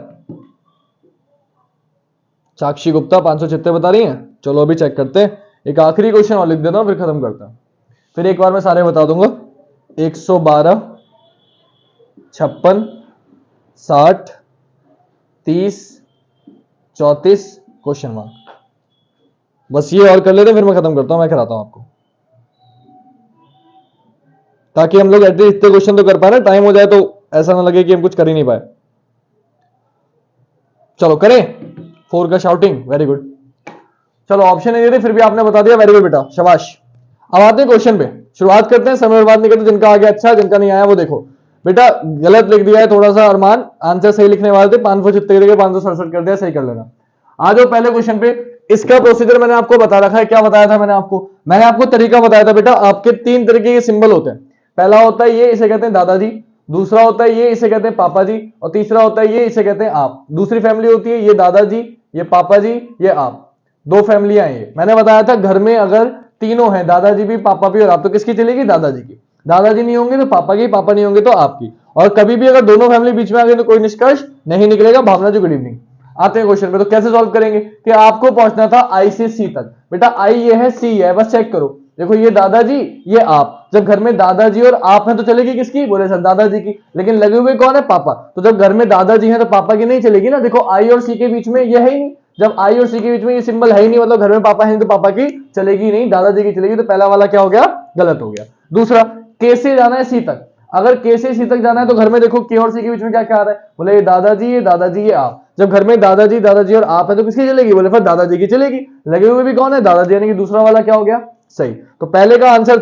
Speaker 1: साक्षी गुप्ता 576 बता रही हैं। चलो अभी चेक करते हैं। एक आखिरी क्वेश्चन और लिख देता हूं, फिर खत्म करता हूं। फिर एक बार मैं सारे बता दूंगा। 112, 56, 60, 30, 34, क्वेश्चन मार्क। बस ये और कर लेते हैं, फिर मैं खत्म करता हूं, मैं कराता हूं आपको, ताकि हम लोग एटलीस्ट इतने क्वेश्चन तो कर पाए ना, टाइम हो जाए तो ऐसा ना लगे कि हम कुछ कर ही नहीं पाए। चलो करें 4 का शाउटिंग, वेरी गुड। चलो ऑप्शन नहीं दे रहे, फिर भी आपने बता दिया, वेरी गुड बेटा, शाबाश। अब आते हैं क्वेश्चन पे, शुरुआत करते हैं, समय बर्बाद नहीं करते। जिनका आ गया अच्छा, जिनका नहीं आया वो देखो। बेटा गलत लिख दिया है थोड़ा सा अरमान, आंसर सही लिखने वाले थे, 576 के 567 कर दिया, सही कर लेना। आ जाओ पहले क्वेश्चन पे। इसका प्रोसीजर मैंने आपको बता रखा है। क्या बताया था मैंने आपको तरीका बताया था बेटा। आपके 3 तरीके के सिंबल होते हैं। पहला होता है ये, इसे कहते हैं दादाजी। दूसरा होता है ये, इसे कहते हैं पापा जी। और तीसरा होता है ये, इसे कहते हैं आप। दूसरी फैमिली होती है ये दादाजी, ये पापा जी, ये आप। 2 फैमिलियां हैं ये। मैंने बताया था घर में अगर तीनों हैं, दादाजी भी, पापा भी और आप, तो किसकी चलेगी? दादाजी की। दादाजी नहीं होंगे तो पापा की, पापा नहीं होंगे तो आपकी। और कभी भी अगर दोनों फैमिली बीच में आ गई तो कोई निष्कर्ष नहीं निकलेगा। भावना जी गुड इवनिंग। आते हैं क्वेश्चन पे। तो कैसे सॉल्व करेंगे कि आपको पहुंचना था आई से सी तक। बेटा आई ये है, सी है, बस चेक करो। देखो ये दादाजी, ये आप। जब घर में दादाजी और आप हैं तो चलेगी किसकी? बोले सर दादाजी की। लेकिन लगे हुए कौन है? पापा। तो जब घर में दादाजी हैं तो पापा की नहीं चलेगी ना। देखो आई और सी के बीच में ये है ही नहीं। जब आई और सी के बीच में ये सिंबल है ही नहीं, मतलब घर में पापा है नहीं, तो पापा की चलेगी नहीं, दादाजी की चलेगी। तो पहला वाला क्या हो गया? गलत हो गया। दूसरा, के से जाना है सी तक। अगर के से सी तक जाना है तो घर में देखो के और सी के बीच में क्या क्या आ रहा है? बोले ये दादाजी, ये दादाजी, ये आप। जब घर में दादाजी, दादाजी और आप है तो किसकी चलेगी? बोले फिर दादाजी की चलेगी। लगे हुए भी कौन है? दादाजी, यानी कि दूसरा वाला क्या हो गया? सही। तो पहले का आंसर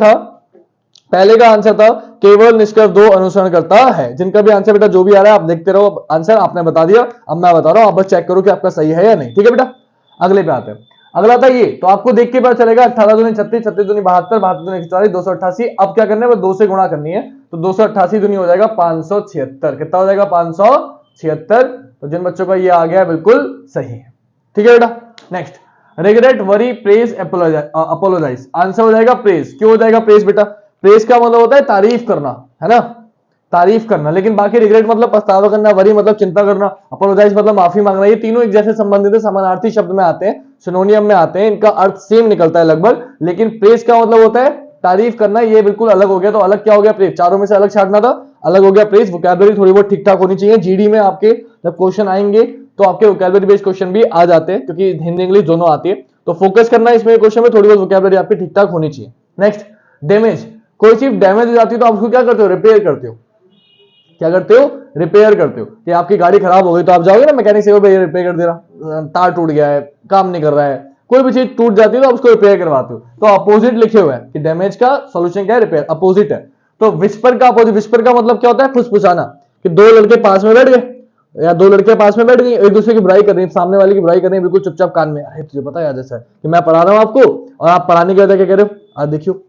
Speaker 1: था केवल निष्कर्ष 2 अनुसरण करता है। जिनका भी आंसर बेटा जो भी आ रहा है आप देखते रहो। आंसर आपने बता दिया, अब मैं बता रहा हूं, आप बस चेक करो कि आपका सही है या नहीं। ठीक है बेटा, अगले पे आते हैं। अगला था ये, तो आपको देख के पता चलेगा 18 दूनी 36, 36 दूनी 72, 72 दूनी 140, 288। अब क्या करना है? वो 2 से गुणा करनी है। तो 288 दूनी हो जाएगा 576। कितना हो जाएगा? 576। तो जिन बच्चों का ये आ गया बिल्कुल सही है। ठीक है बेटा, next, regret, worry, praise, apologise. Answer हो जाएगा प्रेज। क्यों हो जाएगा प्रेज बेटा? प्रेज का मतलब होता है तारीफ करना, है ना, तारीफ करना। लेकिन बाकी रिग्रेट मतलब पछतावा करना, वरी मतलब चिंता करना, अपोलोजाइज मतलब माफी मांगना। ये तीनों एक जैसे संबंधित है, समानार्थी शब्द में आते हैं, सिनोनियम में आते हैं, इनका अर्थ सेम निकलता है लगभग। लेकिन प्रेज का मतलब होता है तारीफ करना, ये बिल्कुल अलग हो गया। तो अलग क्या हो गया? प्रेज। चारों में से अलग छाटना था, अलग हो गया प्रेज। वोकैबुलरी थोड़ी बहुत ठीक ठाक होनी चाहिए। जीडी में आपके जब क्वेश्चन आएंगे तो आपके वोकैबुलरी बेस्ड क्वेश्चन भी आ जाते हैं, क्योंकि हिंदी इंग्लिश दोनों आती है। तो फोकस करना है इसमें, क्वेश्चन में थोड़ी बहुत वोकैबुलरी आपकी ठीक ठाक होनी चाहिए। Next, damage. कोई चीज डैमेज हो जाती है तो आप उसको क्या करते हो? रिपेयर करते हो। क्या करते हो? रिपेयर करते हो। कि आपकी गाड़ी खराब हो गई तो आप जाओगे ना मैकेनिक से, भाई रिपेयर कर दे रहा, तार टूट गया है, काम नहीं कर रहा है, कोई भी चीज टूट जाती है तो आप उसको रिपेयर करवाते हो। तो अपोजिट लिखे हुए हैं कि डैमेज का सॉल्यूशन क्या है? रिपेयर, अपोजिट है। तो विस्पर का अपोजिट, विस्पर का मतलब क्या होता है? फुसफुसाना। कि 2 लड़के पास में बैठ गए या 2 लड़के पास में बैठ गए, एक दूसरे की बुराई कर रही है, सामने वाले की बुराई कर रही है बिल्कुल चुपचाप कान में। अरे तुझे पता है जैसा कि मैं पढ़ा रहा हूं आपको, और आप पढ़ाने के बाद क्या कह रहे हो? आज देखियो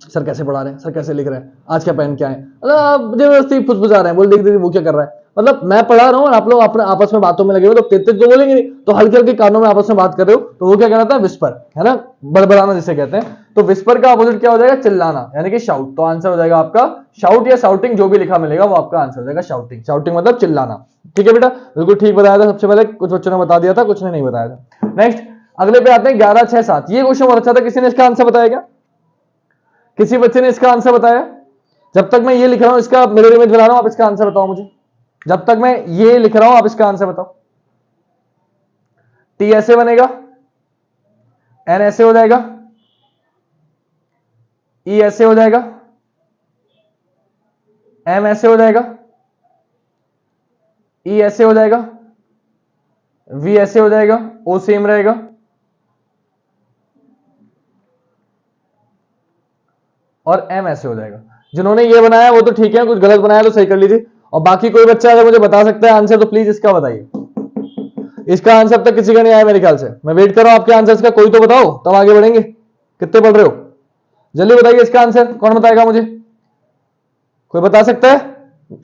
Speaker 1: सर कैसे पढ़ा रहे हैं, सर कैसे लिख रहे हैं, आज क्या पेन क्या है, मतलब जबरदस्ती फुसफुसा रहे हैं। बोल देख वो क्या कर रहा है। मतलब मैं पढ़ा रहा हूँ और आप लोग अपने आपस में बातों में लगे हुए, तो तेज तेज तो बोलेंगे नहीं, तो हल्के हल्के कानों में आपस में बात कर रहे हो, तो वो क्या कहलाता है? विस्पर, है ना, बड़बड़ाना जिसे कहते हैं। तो विस्पर का अपोजिट क्या हो जाएगा? चिल्लाना, यानी कि शाउट। तो आंसर हो जाएगा आपका शाउट या शाउटिंग, जो भी लिखा मिलेगा वो आपका आंसर हो जाएगा शाउटिंग। शाउटिंग मतलब चिल्लाना। ठीक है बेटा, बिल्कुल ठीक बताया था। सबसे पहले कुछ बच्चों ने बता दिया था, कुछ ने नहीं बताया था। नेक्स्ट, अगले पे आते हैं 11 6 7। ये क्वेश्चन बहुत अच्छा था, किसी ने इसका आंसर बताया क्या? किसी बच्चे ने इसका आंसर बताया? जब तक मैं ये लिख रहा हूं, इसका मिरर इमेज बना रहा हूं, आप इसका आंसर बताओ मुझे। जब तक मैं ये लिख रहा हूं आप इसका आंसर बताओ। टी ऐसे बनेगा, एन ऐसे हो जाएगा, ई ऐसे हो जाएगा, एम ऐसे हो जाएगा, ई ऐसे हो जाएगा, वी ऐसे हो जाएगा, ओ सेम रहेगा, और एम ऐसे हो जाएगा। जिन्होंने ये बनाया वो तो ठीक है, कुछ गलत बनाया तो सही कर लीजिए। और बाकी कोई बच्चा अगर मुझे बता सकता है आंसर तो प्लीज इसका बताइए। इसका आंसर अब तक किसी का नहीं आया मेरे ख्याल से। मैं वेट कर रहा हूं आपके आंसर्स का, कोई तो बताओ तब आगे बढ़ेंगे। कितने पढ़ रहे हो? जल्दी बताइए इसका आंसर, कौन बताएगा मुझे? कोई बता सकता है?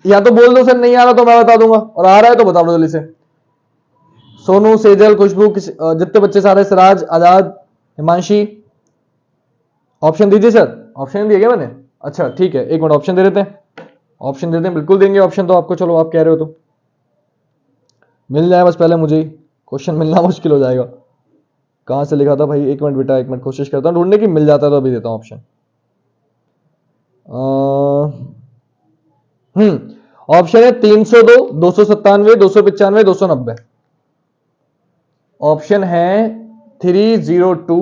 Speaker 1: या तो बोल दो सर नहीं आ रहा तो मैं बता दूंगा, और आ रहा है तो बता दो जल्दी से। सोनू, सेजल, खुशबू, जितने बच्चे सारे, सिराज, आजाद, हिमांशी, ऑप्शन दीजिए सर। ऑप्शन दिए क्या मैंने? अच्छा ठीक है, एक मिनट ऑप्शन दे देते हैं। ऑप्शन देते हैं, बिल्कुल देंगे ऑप्शन तो आपको। चलो आप कह रहे हो तो मिल जाए, बस पहले मुझे ही क्वेश्चन मिलना मुश्किल हो जाएगा। कहां से लिखा था भाई? एक मिनट बेटा, एक मिनट कोशिश करता हूं ढूंढने की, मिल जाता है तो अभी देता हूं ऑप्शन। ऑप्शन है 302, 297, 295, 290। ऑप्शन है 302,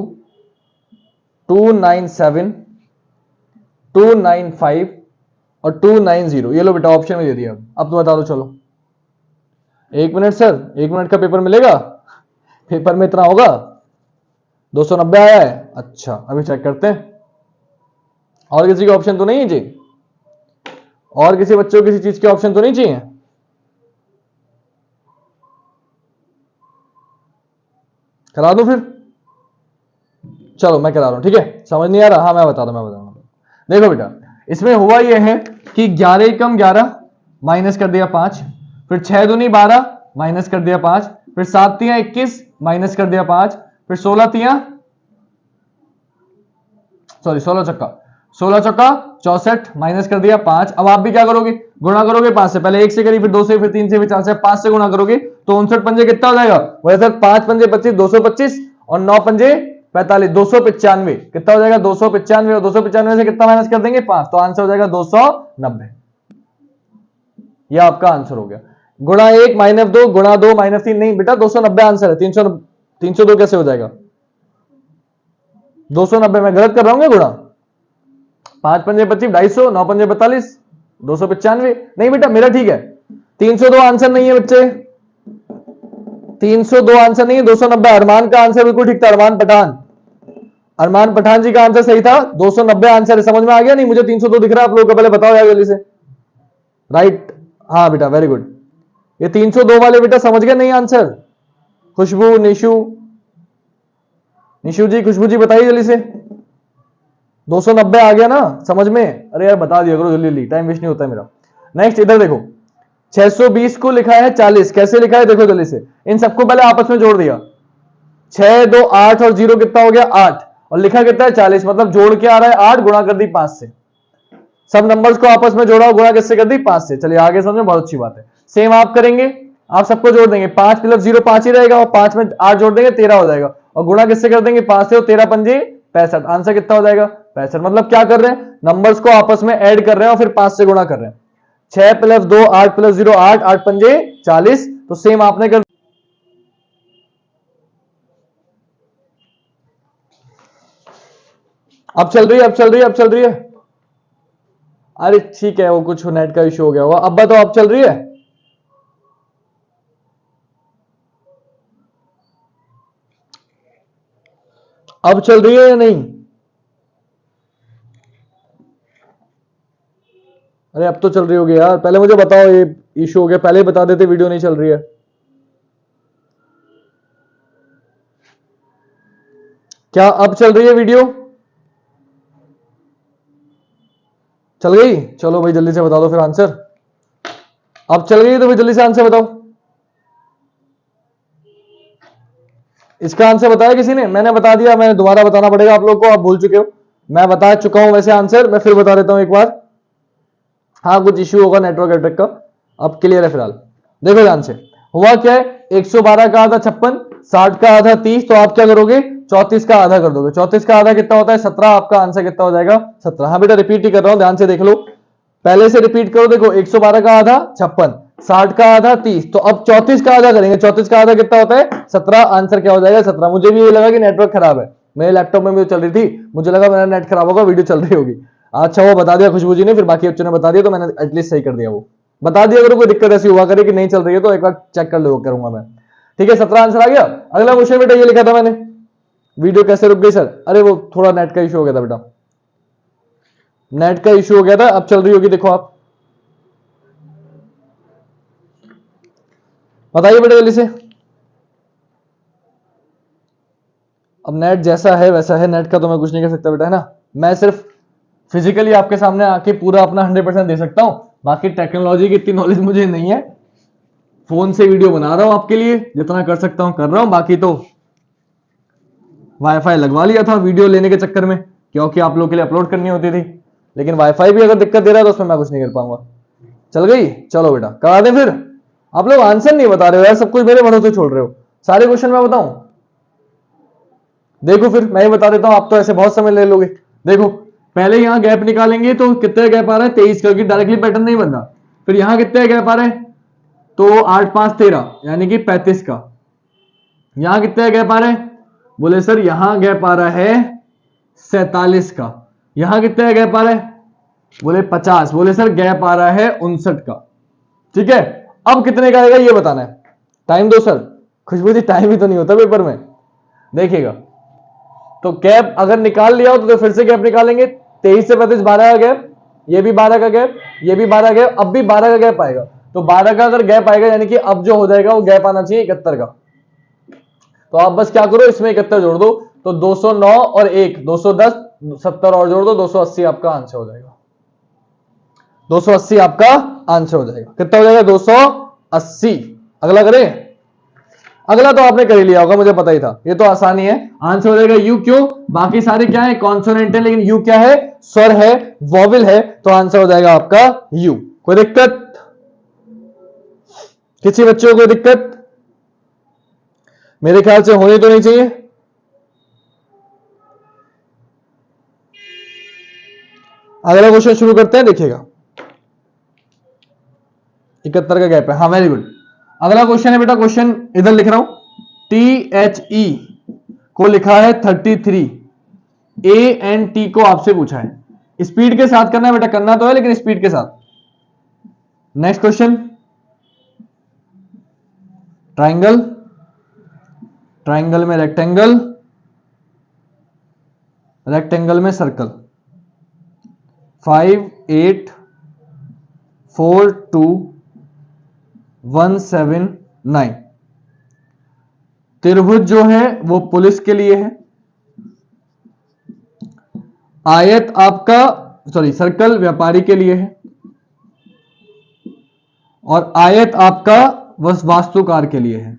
Speaker 1: 297, 295 और 290। ये लो बेटा ऑप्शन में दे दिया। अब तो बता दो चलो। 1 मिनट सर, 1 मिनट का पेपर मिलेगा? पेपर में इतना होगा? 290 आया है? अच्छा अभी चेक करते हैं। और किसी के ऑप्शन तो नहीं है जी? और किसी बच्चों को किसी चीज के ऑप्शन तो नहीं चाहिए? करा दूं फिर? चलो मैं करा रहा हूं, ठीक है। समझ नहीं आ रहा? हाँ मैं बता रहा हूं। देखो बेटा, इसमें हुआ यह है कि 11 एकम 11 माइनस कर दिया 5, फिर 6 दूनी 12 माइनस कर दिया 5, फिर 7 तियां 21 माइनस कर दिया 5, फिर 16 तियां 16 चक्का 64 माइनस कर दिया 5। अब आप भी क्या करोगे? गुणा करोगे 5 से, पहले 1 से करी, फिर 2 से, फिर 3 से, फिर 4 से, 5 से गुणा करोगे तो 59 पंजे कितना हो जाएगा? वैसे सर 5 पंजे 25, 225 और 9 पंजे 45, 295 कितना हो जाएगा? 295 और 295 से कितना माइनस कर देंगे? 5, तो आंसर हो जाएगा 290। यह आपका आंसर हो गया। गुणा 1 माइनस 2 गुणा 2 माइनस 3 नहीं बेटा, 290 आंसर है। 302 कैसे हो जाएगा? 290 मैं गलत कर रहा हूँ क्या गुणा? 5 पंजे 25, 250, 9 पंजे 42, 295। नहीं बेटा मेरा ठीक है। 302 आंसर नहीं है बच्चे, 302 आंसर नहीं है, 290। अरमान का आंसर बिल्कुल ठीक था। अरमान पठान जी का आंसर सही था, 290 आंसर है। समझ में आ गया नहीं? मुझे 302 दिख रहा है आप लोगों को, पहले बताओ यार जल्दी से। राइट, हाँ बेटा वेरी गुड। ये 302 वाले बेटा समझ गए नहीं आंसर? खुशबू, निशु जी, खुशबू जी बताइए जल्दी से। 290 आ गया ना समझ में? अरे यार बता दिया करो जल्दी जल्दी, टाइम वेस्ट नहीं होता है मेरा। नेक्स्ट इधर देखो, 620 को लिखा है 40, कैसे लिखा है देखो जल्दी से। इन सबको पहले आपस में जोड़ दिया, 6 2 8 और 0 कितना हो गया? 8, और लिखा कितना है? 40, मतलब जोड़ के आ रहा है 8, गुणा कर दी 5 से। सब नंबर्स को आपस में जोड़ा, गुणा किससे कर दी? 5 से। चलिए आगे समझो, बहुत अच्छी बात है। सेम आप करेंगे, आप सबको जोड़ देंगे, 5 प्लस 0 5 ही रहेगा, और 5 में 8 जोड़ देंगे 13 हो जाएगा, और गुणा किससे कर देंगे? 5 से, और 13 पंजे 65। आंसर कितना हो जाएगा? 65। मतलब क्या कर रहे हैं? नंबर्स को आपस में ऐड कर रहे हैं और फिर 5 से गुणा कर रहे हैं। 6 प्लस 2 8 प्लस 0 8, 8 पंजे 40। तो सेम आपने कर, अब चल रही है। अरे ठीक है, वो कुछ नेट का इशू हो गया होगा। अब बताओ, अब चल रही है? अब चल रही है या नहीं? अरे अब तो चल रही होगी यार, पहले मुझे बताओ, ये इशू हो गया, पहले ही बता देते वीडियो नहीं चल रही है। क्या अब चल रही है वीडियो? चल गई? चलो भाई जल्दी से बता दो फिर आंसर। अब चल गई तो फिर जल्दी से आंसर बताओ। इसका आंसर बताया किसी ने? मैंने बता दिया, मैंने दोबारा बताना पड़ेगा आप लोग को, आप भूल चुके हो। मैं बता चुका हूं वैसे आंसर, मैं फिर बता देता हूं एक बार। हाँ कुछ इश्यू होगा नेटवर्क एटवर्क का, अब क्लियर है फिलहाल। देखो ध्यान से, हुआ क्या है? 112 का आधा 56, 60 का आधा 30, तो आप क्या करोगे 34 का आधा कर दोगे। 34 का आधा कितना होता है 17, आपका आंसर कितना हो जाएगा 17। हाँ बेटा रिपीट ही कर रहा हूं, ध्यान से देख लो, पहले से रिपीट करो। देखो 112 का आधा 56, 60 का आधा 30, तो अब 34 का आधा करेंगे। 34 का आधा कितना होता है 17, आंसर क्या हो जाएगा 17। मुझे भी ये लगा कि नेटवर्क खराब है, मेरे लैपटॉप में वीडियो चल रही थी, मुझे लगा मेरा नेट खराब होगा, वीडियो चल रही होगी। अच्छा वो बता दिया खुशबू जी ने, फिर बाकी बच्चों ने बता दिया, तो मैंने एटलीस्ट सही कर दिया। वो बता दिया अगर कोई दिक्कत ऐसी हुआ करे कि नहीं चल रही है तो एक बार चेक कर लो करूंगा मैं। ठीक है 17 आंसर आ गया। अगला क्वेश्चन बेटा ये लिखा था मैंने, वीडियो कैसे रुक गई सर? अरे वो थोड़ा नेट का इशू हो गया था बेटा, नेट का इशू हो गया था, अब चल रही होगी देखो आप। बताइए बेटा जल्दी से। अब नेट जैसा है वैसा है, नेट का तो मैं कुछ नहीं कर सकता बेटा, है ना। मैं सिर्फ फिजिकली आपके सामने आके पूरा अपना 100% दे सकता हूं, बाकी टेक्नोलॉजी की इतनी नॉलेज मुझे नहीं है। फोन से वीडियो बना रहा हूं आपके लिए, जितना कर सकता हूं कर रहा हूं, बाकी तो वाईफाई लगवा लिया था वीडियो लेने के चक्कर में, क्योंकि आप लोग के लिए अपलोड करनी होती थी, लेकिन वाईफाई भी अगर दिक्कत दे रहा है तो उसमें मैं कुछ नहीं कर पाऊंगा। चल गई, चलो बेटा करा दें फिर। आप लोग आंसर नहीं बता रहे हो यार, सब कुछ मेरे भरोसे छोड़ रहे हो। सारे क्वेश्चन मैं बताऊं? देखो फिर मैं ही बता देता हूं, आप तो ऐसे बहुत समय ले लोगे। देखो पहले यहां गैप निकालेंगे तो कितने गैप आ रहा है 23, क्योंकि डायरेक्टली पैटर्न नहीं बन रहा। फिर यहां कितने गैप आ रहा है, तो 8 5 13 यानी कि 35 का। यहां कितने गैप आ रहे हैं, बोले सर यहां गैप आ रहा है 47 का। यहां कितने गैप आ रहा है, बोले 50। बोले सर गैप आ रहा है 59 का। ठीक है, अब कितने का आएगा ये बताना है। टाइम दो सर। खुशबू जी टाइम ही तो नहीं होता पेपर में, देखिएगा। तो गैप अगर निकाल लिया हो तो फिर से गैप निकालेंगे। 23 से 35 12 का गैप, ये भी 12 का गैप, ये भी 12 गैप, अब भी 12 का गैप आएगा। तो 12 का अगर गैप आएगा यानी कि अब जो हो जाएगा वो गैप आना चाहिए 71 का। तो आप बस क्या करो, इसमें 71 जोड़ दो, तो 209 और 1 210, 70 और जोड़ दो, 280 आपका आंसर हो जाएगा। 280 आपका आंसर हो जाएगा। कितना हो जाएगा 280। अगला करें। अगला तो आपने कर ही लिया होगा, मुझे पता ही था, ये तो आसानी है। आंसर हो जाएगा यू। क्यों? बाकी सारे क्या है कॉन्सोनेंट है, लेकिन यू क्या है स्वर है, वॉवेल है, तो आंसर हो जाएगा आपका यू। कोई दिक्कत? किसी बच्चों को कोई दिक्कत? मेरे ख्याल से होनी तो नहीं चाहिए। अगला क्वेश्चन शुरू करते हैं, देखिएगा 71 का गैप है। हाँ वेरी गुड। अगला क्वेश्चन है बेटा, क्वेश्चन इधर लिख रहा हूं, THE को लिखा है 33, A एंड T को आपसे पूछा है। स्पीड के साथ करना है बेटा, करना तो है लेकिन स्पीड के साथ। नेक्स्ट क्वेश्चन, ट्राइंगल, ट्राइंगल में रेक्टेंगल, रेक्टेंगल में सर्कल। 5 8 4 2 1 7 9। त्रिभुज जो है वो पुलिस के लिए है, आयत आपका सर्कल व्यापारी के लिए है, और आयत आपका वास्तुकार के लिए है।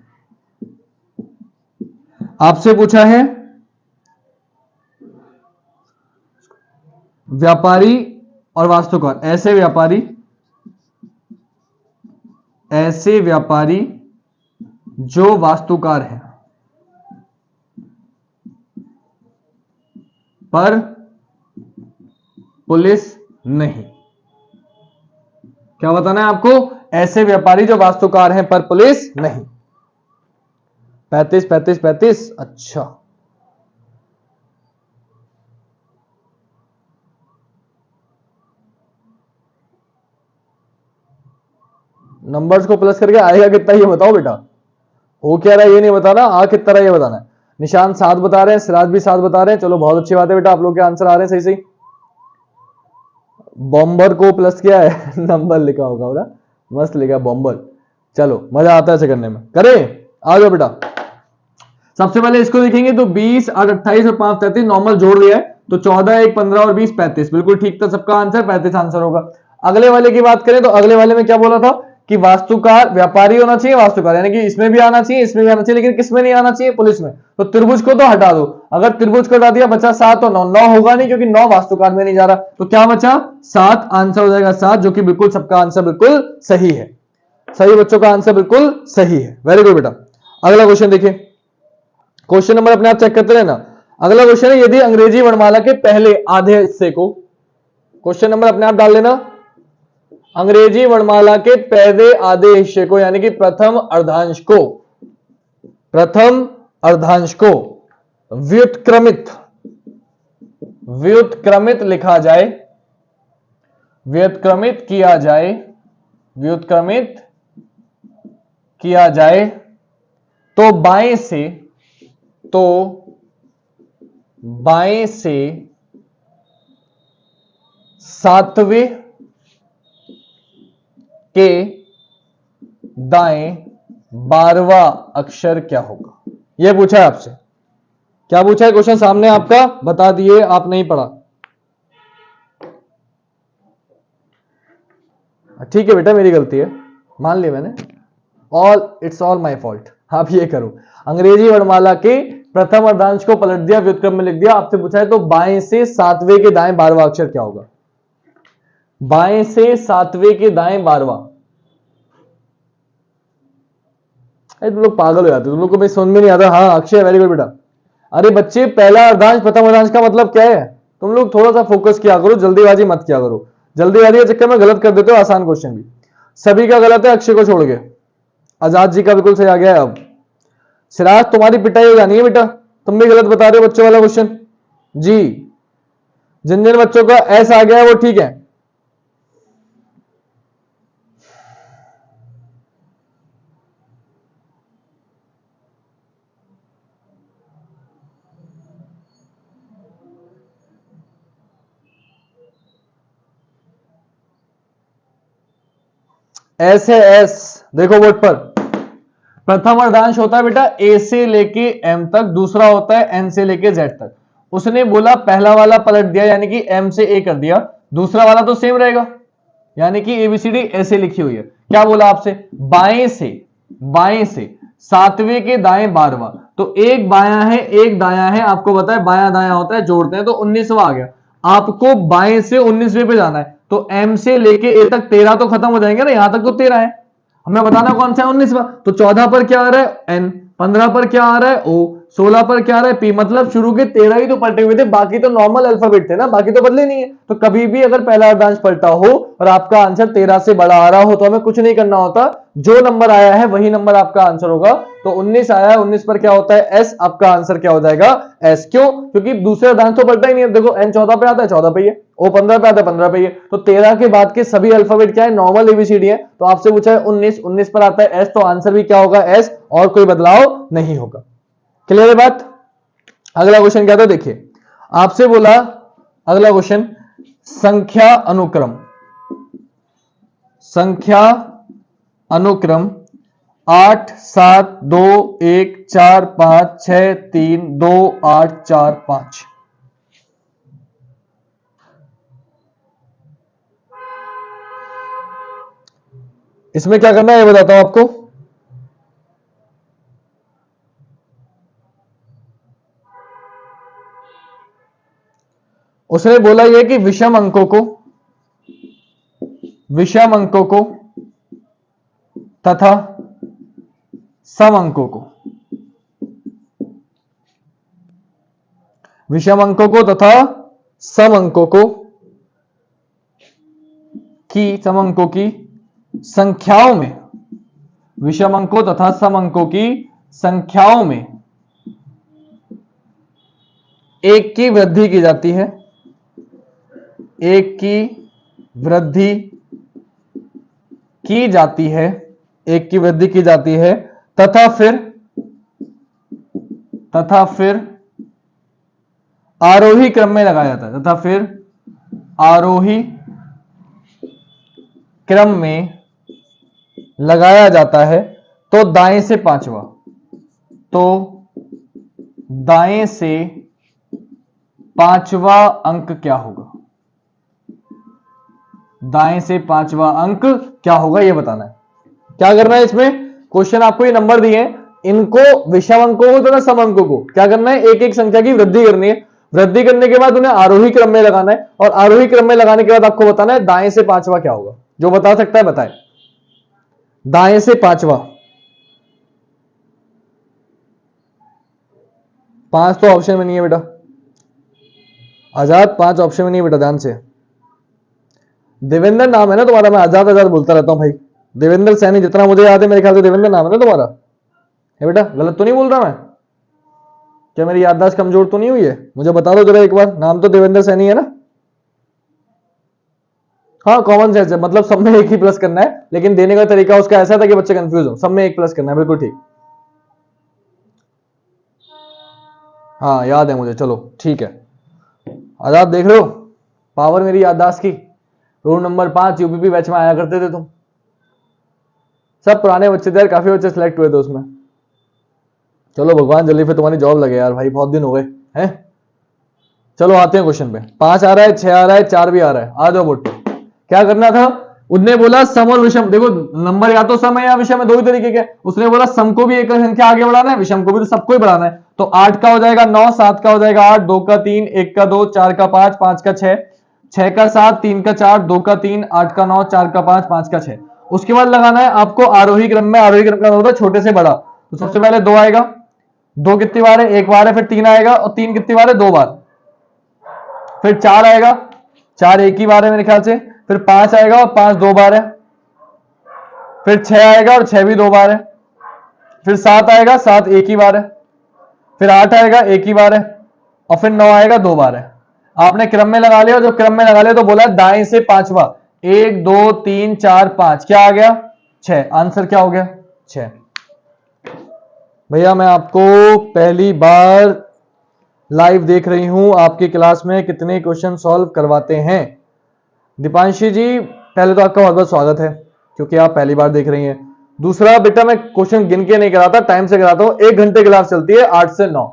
Speaker 1: आपसे पूछा है व्यापारी और वास्तुकार, ऐसे व्यापारी जो वास्तुकार है पर पुलिस नहीं। क्या बताना है आपको? ऐसे व्यापारी जो वास्तुकार हैं पर पुलिस नहीं। 35 35 35। अच्छा नंबर्स को प्लस करके आएगा कितना ये बताओ बेटा। हो क्या रहा है ये नहीं बताना, आ कितना रहा है ये बताना है। निशान 7 बता रहे हैं, सिराज भी 7 बता रहे हैं। चलो बहुत अच्छी बात है बेटा, आप लोग के आंसर आ रहे हैं सही सही। बॉम्बर को प्लस किया है नंबर लिखा होगा बेटा, मस्त लिखा बॉम्बर। चलो मजा आता है ऐसे करने में। करें, आ जाओ बेटा। सबसे पहले इसको देखेंगे तो 20 8 28 और 5 33 नॉर्मल जोड़ दिया है, तो 14 1 15 और 20 35। बिल्कुल ठीक था सबका आंसर, 35 आंसर होगा। अगले वाले की बात करें तो अगले वाले में क्या बोला था कि वास्तुकार व्यापारी होना चाहिए, वास्तुकार यानी कि इसमें भी आना चाहिए, इसमें भी आना चाहिए, लेकिन किसमें नहीं आना चाहिए? पुलिस में। तो त्रिभुज को तो हटा दो, अगर त्रिभुज को हटा दिया बचा 7 और 9। 9 होगा नहीं क्योंकि 9 वास्तुकार में नहीं जा रहा, तो क्या बचा 7। आंसर हो जाएगा 7, जो कि बिल्कुल सबका आंसर बिल्कुल सही है। सही बच्चों का आंसर बिल्कुल सही है। वेरी गुड बेटा। अगला क्वेश्चन देखिए, क्वेश्चन नंबर अपने आप चेक करते रहना। अगला क्वेश्चन है, यदि अंग्रेजी वर्णमाला के पहले आधे हिस्से को, क्वेश्चन नंबर अपने आप डाल लेना, अंग्रेजी वर्णमाला के पहले आधे हिस्से को यानी कि प्रथम अर्धांश को, प्रथम अर्धांश को व्युत्क्रमित, व्युत्क्रमित लिखा जाए, व्युत्क्रमित किया जाए, व्युत्क्रमित किया जाए तो बाएं से, तो बाएं से सातवें के दाएं 12वां अक्षर क्या होगा? यह पूछा है आपसे। क्या पूछा है क्वेश्चन सामने आपका, बता दिए, आप नहीं पढ़ा। ठीक है बेटा, मेरी गलती है, मान लिया मैंने, इट्स ऑल माय फॉल्ट। आप ये करो, अंग्रेजी वर्णमाला के प्रथम अर्धांश को पलट दिया, व्युत्क्रम में लिख दिया। आपसे पूछा है तो बाएं से सातवें के दाएं 12वां अक्षर क्या होगा? बाएं से सातवें के दाएं 12वां। तुम लोग पागल हो जाते हो, तुम लोग को भाई समझ में नहीं आता। हाँ अक्षय, वेरी गुड बेटा। अरे बच्चे, पहला अर्धांश प्रथम अर्धांश का मतलब क्या है? तुम लोग थोड़ा सा फोकस किया करो, जल्दीबाजी मत किया करो। जल्दीबाजी के चक्कर में गलत कर देते हो आसान क्वेश्चन भी। सभी का गलत है अक्षय को छोड़ के। आजाद जी का बिल्कुल सही आ गया है। अब सिराज, तुम्हारी पिटाई हो जानी है बेटा, तुम भी गलत बता रहे हो बच्चों वाला क्वेश्चन जी। जिन जिन बच्चों का एस आ गया है वो ठीक है। एस है, एस देखो बोर्ड पर। प्रथम अर्धांश होता है बेटा ए से लेके एम तक, दूसरा होता है एन से लेके जेड तक। उसने बोला पहला वाला पलट दिया यानी कि एम से ए कर दिया, दूसरा वाला तो सेम रहेगा यानी कि एबीसीडी ऐसे लिखी हुई है। क्या बोला आपसे? बाएं से, बाएं से सातवें के दाएं 12वां, तो एक बायां है एक दायां है, आपको पता है बायां दायां होता है, जोड़ते हैं तो 19वां आ गया। आपको बाएं से 19वें पे जाना है, तो एम से लेके ए तक 13 तो खत्म हो जाएंगे ना, यहां तक तो 13 है, हमें बताना कौन सा है 19वां। तो 14 पर क्या आ रहा है? एन। 15 पर क्या आ रहा है? ओ। 16 पर क्या आ रहा है? पी। मतलब शुरू के 13 ही तो पलटे हुए थे, बाकी तो नॉर्मल अल्फाबेट थे ना, बाकी तो बदले नहीं है। तो कभी भी अगर पहला अर्धांश पलटा हो और आपका आंसर 13 से बड़ा आ रहा हो तो हमें कुछ नहीं करना होता, जो नंबर आया है वही नंबर आपका आंसर होगा। तो 19 आया है, 19 पर क्या होता है? एस। आपका आंसर क्या हो जाएगा? एस। क्यों? क्योंकि दूसरे अर्धांश तो पलटा ही नहीं है। देखो एन 14 पे आता है, 14 पे ही है, ओ 15 पे आता है, 15 पे ही है। तो 13 के बाद के सभी अल्फाबेट क्या है? नॉर्मल एबीसीडी है। तो आपसे पूछा है 19, 19 पर आता है एस, तो आंसर भी क्या होगा? एस, और कोई बदलाव नहीं होगा। क्लियर है बात? अगला क्वेश्चन क्या था देखिए, आपसे बोला अगला क्वेश्चन, संख्या अनुक्रम, संख्या अनुक्रम 8 7 2 1 4 5 6 3 2 8 4 5। इसमें क्या करना है ये बताता हूं आपको। उसने बोला यह कि विषम अंकों को, विषम अंकों को तथा सम अंकों को, विषम अंकों को तथा सम अंकों को की, सम अंकों की संख्याओं में, विषम अंकों तथा सम अंकों की संख्याओं में एक की वृद्धि की जाती है, एक की वृद्धि की जाती है, एक की वृद्धि की जाती है तथा फिर आरोही क्रम में लगाया जाता है, तथा फिर आरोही क्रम में लगाया जाता है। तो दाएं से पांचवा, तो दाएं से पांचवा अंक क्या होगा? दाएं से पांचवा अंक क्या होगा ये बताना है। क्या करना है इसमें? क्वेश्चन आपको ये नंबर दिए हैं, इनको विषम अंकों को तथा सम अंकों को क्या करना है? एक एक संख्या की वृद्धि करनी है। वृद्धि करने के बाद उन्हें आरोही क्रम में लगाना है, और आरोही क्रम में लगाने के बाद आपको बताना है दाएं से पांचवा क्या होगा। जो बता सकता है बताए। दाएं से पांचवा, 5 तो ऑप्शन में नहीं है बेटा, आजाद 5 ऑप्शन में नहीं है बेटा, ध्यान से। देवेंद्र नाम है ना तुम्हारा, मैं आजाद आजाद बोलता रहता हूँ भाई। देवेंद्र सैनी जितना मुझे याद है, मेरे ख्याल से देवेंद्र नाम है ना तुम्हारा, है बेटा? गलत तो नहीं बोल रहा मैं? क्या मेरी याददाश्त कमजोर तो नहीं हुई है? मुझे बता दो जरा एक बार, नाम तो देवेंद्र सैनी है ना? हाँ, कॉमन सेंस है, मतलब सब में एक ही प्लस करना है, लेकिन देने का तरीका उसका ऐसा था कि बच्चे कंफ्यूज हो। सब में एक प्लस करना है, बिल्कुल ठीक। हाँ याद है मुझे, चलो ठीक है। आजाद देख रहे हो पावर मेरी याददाश्त की? रोल नंबर 5 यूपीपी बैच में आया करते थे तुम। सब पुराने बच्चे थे यार, काफी बच्चे सिलेक्ट हुए थे उसमें। चलो भगवान जल्दी फिर तुम्हारी जॉब लगे यार भाई, बहुत दिन हो गए हैं। चलो आते हैं क्वेश्चन पे। 5 आ रहा है, 6 आ रहा है, 4 भी आ रहा है। आ जाओ बोर्ड पे। क्या करना था? उसने बोला सम और विषम। देखो नंबर या तो सम है या विषम है, दो ही तरीके के। उसने बोला सम को भी एक संख्या आगे बढ़ाना है, विषम को भी तो सबको ही बढ़ाना है। तो 8 का हो जाएगा 9, 7 का हो जाएगा 8, 2 का 3, 1 का 2, 4 का 5, 5 का 6, 6 का 7, 3 का 4, 2 का 3, 8 का 9, 4 का 5, 5 का 6। उसके बाद लगाना है आपको आरोही क्रम में। आरोही क्रम का होता है छोटे से बड़ा। तो सबसे पहले 2 आएगा, 2 कितनी बार है? एक बार है। फिर 3 आएगा, और 3 कितनी बार है? 2 बार। फिर 4 आएगा, 4 एक ही बार है मेरे ख्याल से। फिर 5 आएगा, और 5 2 बार है। फिर 6 आएगा, और 6 भी 2 बार है। फिर 7 आएगा, 7 एक ही बार है। फिर 8 आएगा, एक ही बार है। और फिर 9 आएगा, 2 बार है। आपने क्रम में लगा लिया, जो क्रम में लगा लिया तो बोला दाएं से पांचवा। 1 2 3 4 5, क्या आ गया? 6। आंसर क्या हो गया? 6। भैया मैं आपको पहली बार लाइव देख रही हूं, आपकी क्लास में कितने क्वेश्चन सॉल्व करवाते हैं? दीपांशी जी पहले तो आपका बहुत बहुत स्वागत है, क्योंकि आप पहली बार देख रही हैं। दूसरा बेटा, मैं क्वेश्चन गिन के नहीं कराता, टाइम से कराता हूं। 1 घंटे क्लास चलती है 8 से 9।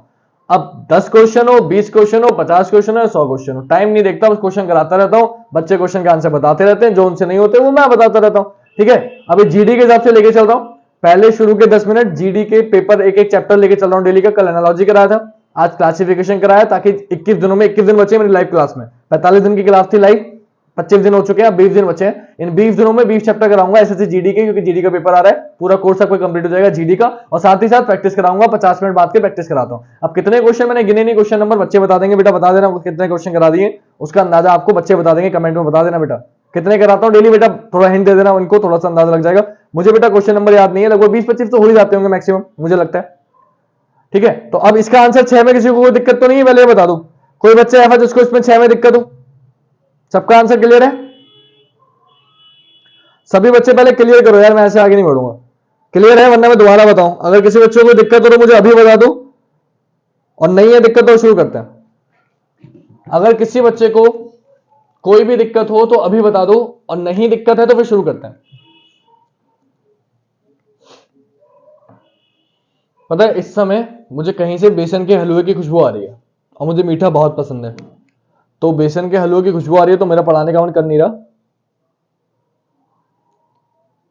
Speaker 1: अब 10 क्वेश्चन हो, 20 क्वेश्चन हो, 50 क्वेश्चन हो, 100 क्वेश्चन हो, टाइम नहीं देखता, बस क्वेश्चन कराता रहता हूं। बच्चे क्वेश्चन का आंसर बताते रहते हैं, जो उनसे नहीं होते वो मैं बताता रहता हूं। ठीक है, अभी जीडी के हिसाब से लेके चल रहा हूं। पहले शुरू के 10 मिनट जीडी के पेपर एक एक चैप्टर लेके चल रहा हूं डेली का। कल एनालॉजी कराया था, आज क्लासिफिकेशन कराया, ताकि 21 दिनों में 21 दिन बचे मेरी लाइव क्लास में। 45 दिन की क्लास थी लाइव, 25 दिन हो चुके हैं, 20 दिन बचे हैं। इन 20 दिनों में 20 चैप्टर कराऊंगा एसएससी जीडी के, क्योंकि जीडी का पेपर आ रहा है। पूरा कोर्स आपका कंप्लीट हो जाएगा जीडी का, और साथ ही साथ प्रैक्टिस कराऊंगा। 50 मिनट बाद के प्रैक्टिस कराता हूं। अब कितने क्वेश्चन मैंने गिने नहीं, क्वेश्चन नंबर बच्चे बता देंगे। बेटा बता देना कितने क्वेश्चन करा दिए, उसका अंदाजा आपको बच्चे बता देंगे। कमेंट में बता देना बेटा कितने कराता हूं डेली। बेटा थोड़ा हिंट दे देना उनको, थोड़ा सा अंदाजा लग जाएगा। मुझे बेटा क्वेश्चन नंबर याद नहीं है, लगभग 20-25 तो हो ही जाते होंगे मैक्सिमम, मुझे लगता है। ठीक है, तो अब इसका आंसर 6 में किसी को कोई दिक्कत तो नहीं है? पहले बता दूं, कोई बच्चा ऐसा जिसको इसमें 6 में दिक्कत हो? सबका आंसर क्लियर है? सभी बच्चे पहले क्लियर करो यार, मैं ऐसे आगे नहीं बढ़ूंगा। क्लियर है? वरना मैं दोबारा बताऊं। अगर किसी बच्चे को दिक्कत हो तो मुझे अभी बता दो, और नहीं है दिक्कत तो शुरू करते हैं। अगर किसी बच्चे को कोई भी दिक्कत हो तो अभी बता दो, और नहीं दिक्कत है तो फिर शुरू करते हैं। पता है इस समय मुझे कहीं से बेसन के हलवे की खुशबू आ रही है, और मुझे मीठा बहुत पसंद है। तो बेसन के हलवे की खुशबू आ रही है, तो मेरा पढ़ाने का मन कर नहीं रहा।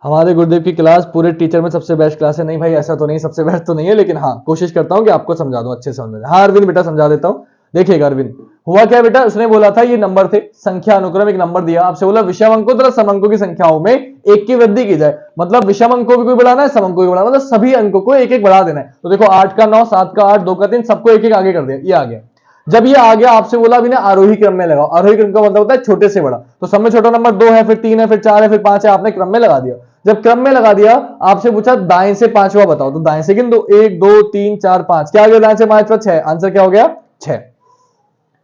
Speaker 1: हमारे गुरुदेव की क्लास पूरे टीचर में सबसे बेस्ट क्लास है। नहीं भाई ऐसा तो नहीं, सबसे बेस्ट तो नहीं है, लेकिन हाँ कोशिश करता हूं कि आपको समझा दूं अच्छे से समझ में। हाँ अरविंद बेटा समझा देता हूं। देखिएगा अरविंद, हुआ क्या बेटा, उसने बोला था ये नंबर थे, संख्या अनुक्रम एक नंबर दिया, आपसे बोला विषम अंकों तथा सम अंकों की संख्याओं में एक की वृद्धि की जाए। मतलब विषम अंकों को भी बढ़ाना है, सम अंकों को भी बढ़ाना, मतलब सभी अंकों को एक एक बढ़ा देना है। तो देखो 8 का 9, 7 का 8, 2 का 3, सबको एक एक आगे कर दिया, ये आ गया। जब ये आ गया, आपसे बोला अभी ना आरोही क्रम में लगाओ। आरोही क्रम का मतलब होता है छोटे से बड़ा। तो सब में छोटा नंबर 2 है, फिर 3 है, फिर 4 है, फिर 5 है, आपने क्रम में लगा दिया। जब क्रम में लगा दिया, आपसे पूछा दाएं से पांचवा बताओ, तो दाएं से गिन दो, 1 2 3 4 5, क्या आ गया दाएं से पांचवा? 6। आंसर क्या हो गया? 6।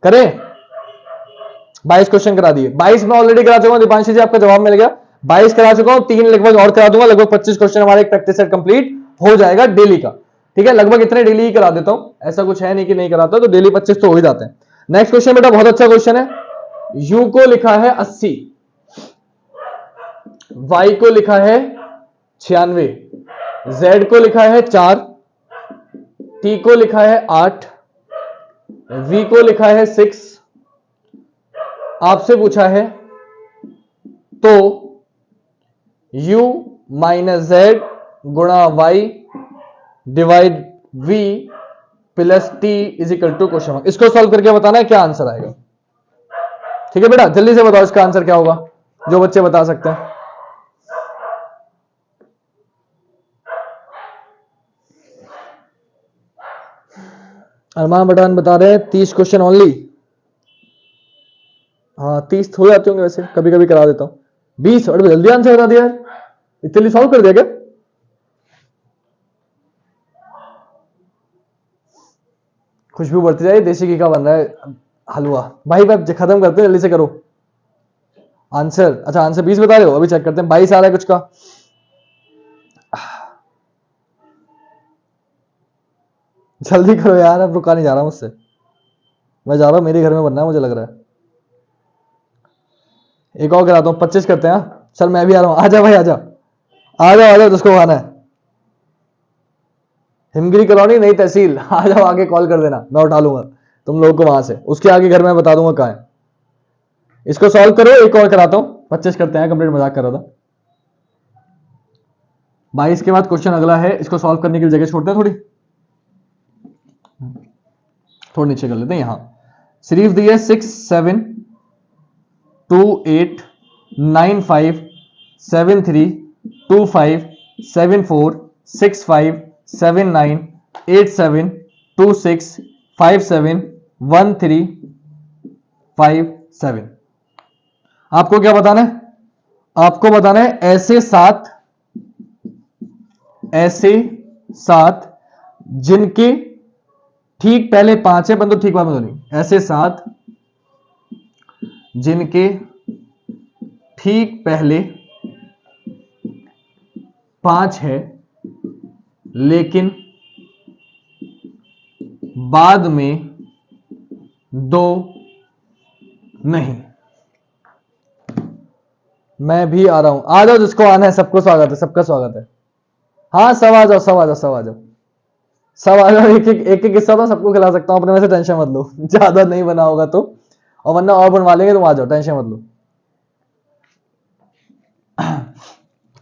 Speaker 1: करें? 22 क्वेश्चन करा दिए। 22 में ऑलरेडी करा चुका हूं दीपांशी जी, आपका जवाब मिल गया। 22 करा चुका हूं, 3 लगभग और करा दूंगा। लगभग 25 क्वेश्चन हमारे एक प्रैक्टिस सेट कंप्लीट हो जाएगा डेली का। ठीक है, लगभग इतने डेली ही करा देता हूं, ऐसा कुछ है नहीं कि नहीं कराता, तो डेली 25 तो हो ही जाते हैं। नेक्स्ट क्वेश्चन बेटा बहुत अच्छा क्वेश्चन है। u को लिखा है 80, y को लिखा है 96, z को लिखा है 4, t को लिखा है 8, v को लिखा है 6। आपसे पूछा है तो u माइनस जेड गुणा Y divide v plus T is equal to question mark. इसको सॉल्व करके बताना है क्या आंसर आएगा। ठीक है बेटा, जल्दी से बताओ इसका आंसर क्या होगा, जो बच्चे बता सकते हैं। अरमान पठान बता रहे हैं 30 क्वेश्चन ओनली। हाँ 30 हो जाते होंगे वैसे, कभी कभी करा देता हूँ। 20 और जल्दी आंसर बता दिया यार, इतने लिए सॉल्व कर दिया क्या? खुशबू बढ़ती जाए, देसी घी का बन रहा है हलवा। भाई खत्म करते हैं, जल्दी से करो आंसर। अच्छा आंसर 20 बता रहे हो, अभी चेक करते हैं 22 आ रहा है कुछ का। जल्दी करो यार, अब रुका नहीं जा रहा मुझसे, मैं जा रहा हूँ, मेरे घर में बनना है मुझे लग रहा है। एक और कराता हूँ, 25 करते हैं। चल मैं भी आ रहा हूँ, आजा भाई आजा, आ जाओ आ जाओ, जिसको खाना है। हिमगिरी कॉलोनी नई तहसील, आ जाओ आगे, कॉल कर देना, मैं उठा लूंगा तुम लोगों को वहां से, उसके आगे घर में बता दूंगा कहाँ है। इसको सॉल्व करो, एक और कराता हूँ, 25 करते हैं, कंप्लीट, मजाक कर रहा था। 22 के बाद क्वेश्चन अगला है, इसको सॉल्व करने के लिए जगह छोड़ते हैं थोड़ी, थोड़ी नीचे कर लेते हैं। यहाँ सिर्फ दी है 6 7 2 8 9 5 7 3 2 5 7 4 6 5 7 9 8 7 2 6 5 7 1 3 5 7। आपको क्या बताना है? आपको बताना है ऐसे सात जिनके ठीक पहले 5 है, परंतु ठीक बाद में नहीं। ऐसे 7 जिनके ठीक पहले 5 है लेकिन बाद में 2 नहीं। मैं भी आ रहा हूं, आ जाओ जिसको आना है, सबको स्वागत है, सबका स्वागत है। हाँ सब आ जाओ, सब आ जाओ, सब आ जाओ, सब आ जाओ। एक एक किस्सा तो सबको खिला सकता हूं अपने में से, टेंशन मत लो। ज्यादा नहीं बना होगा तो, और वरना और बनवा लेंगे, तुम आ जाओ, टेंशन मत लो।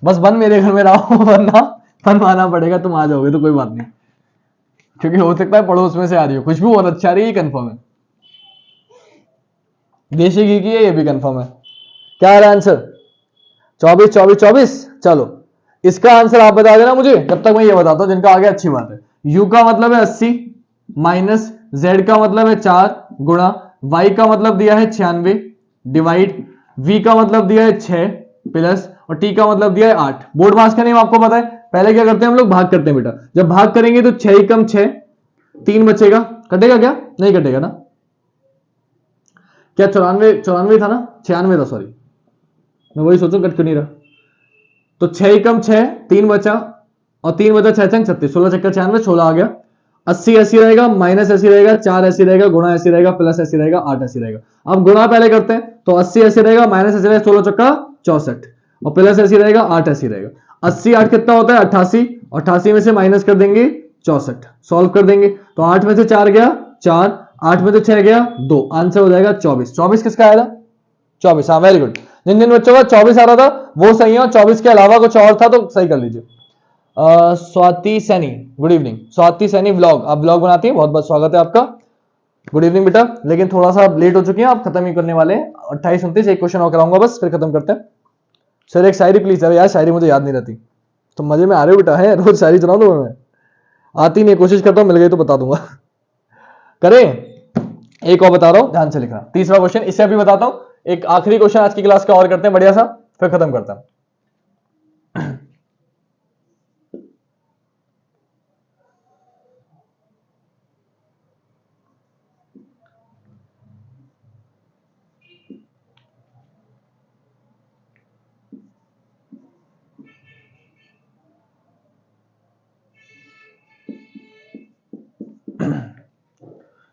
Speaker 1: बस बन मेरे घर में रहो, वरना बनवाना पड़ेगा, तुम आ जाओगे तो कोई बात नहीं, क्योंकि हो सकता है पड़ोस में से आ रही हो। खुशबू बहुत अच्छा आ रही है, कंफर्म है, देसी घी की है, ये भी कंफर्म है। क्या है आंसर? 24 24 24। चलो इसका आंसर आप बता देना मुझे, जब तक मैं ये बताता हूं जिनका आगे। अच्छी बात है, u का मतलब है 80 माइनस z का मतलब है 4 गुणा y का मतलब दिया है 96 डिवाइड v का मतलब दिया है 6 प्लस और t का मतलब दिया है 8। बोर्ड मास का नेम आपको पता है। पहले क्या करते हैं हम लोग, भाग करते हैं बेटा। जब भाग करेंगे तो 6 कम 6 3 बचेगा, कटेगा क्या? नहीं कटेगा ना। क्या 94 94 था ना, 96 था, सॉरी, मैं वही सोचूं कट क्यों नहीं रहा। तो 6 कम 6 3 बचा, और 3 बचा 6 चंग 36, 16 चक्कर 96, 16 आ गया। 80 ऐसी रहेगा, माइनस ऐसी रहेगा, 4 ऐसी रहेगा, गुणा ऐसी रहेगा, प्लस ऐसी रहेगा, 8 ऐसी रहेगा। अब गुणा पहले करते हैं, तो 80 ऐसी रहेगा, माइनस ऐसी रहेगा, 16 चक्का 64, और प्लस ऐसी रहेगा, 8 ऐसी रहेगा। 80 8 कितना होता है? 88, 88 में से माइनस कर देंगे 64, सॉल्व कर देंगे तो 8 में से 4 गया 4, 8 में से 6 गया 2, आंसर हो जाएगा 24। 24 किसका आया था? 24, हाँ वेरी गुड। जिन जिन बच्चों का 24 आ रहा था वो सही है, और 24 के अलावा कुछ और था तो सही कर लीजिए। Swati Saini, good evening. Swati Saini vlog, आप व्लॉग बनाती हैं, बहुत बहुत स्वागत है आपका। गुड इवनिंग बेटा, लेकिन थोड़ा सा लेट हो चुके हैं, आप खत्म ही करने वाले हैं। 28 29 एक क्वेश्चन और कराऊंगा बस, फिर खत्म करते हैं। सर एक शायरी प्लीज। अरे यार शायरी मुझे याद नहीं रहती, तो मजे में आ रहे हो बेटा, है रोज शायरी सुना दो। मैं आती नहीं, कोशिश करता हूँ, मिल गई तो बता दूंगा। करें, एक और बता रहा हूँ, ध्यान से लिखना। तीसरा क्वेश्चन इससे अभी बताता हूँ, एक आखिरी क्वेश्चन आज की क्लास का और करते हैं बढ़िया सा, फिर खत्म करते हैं।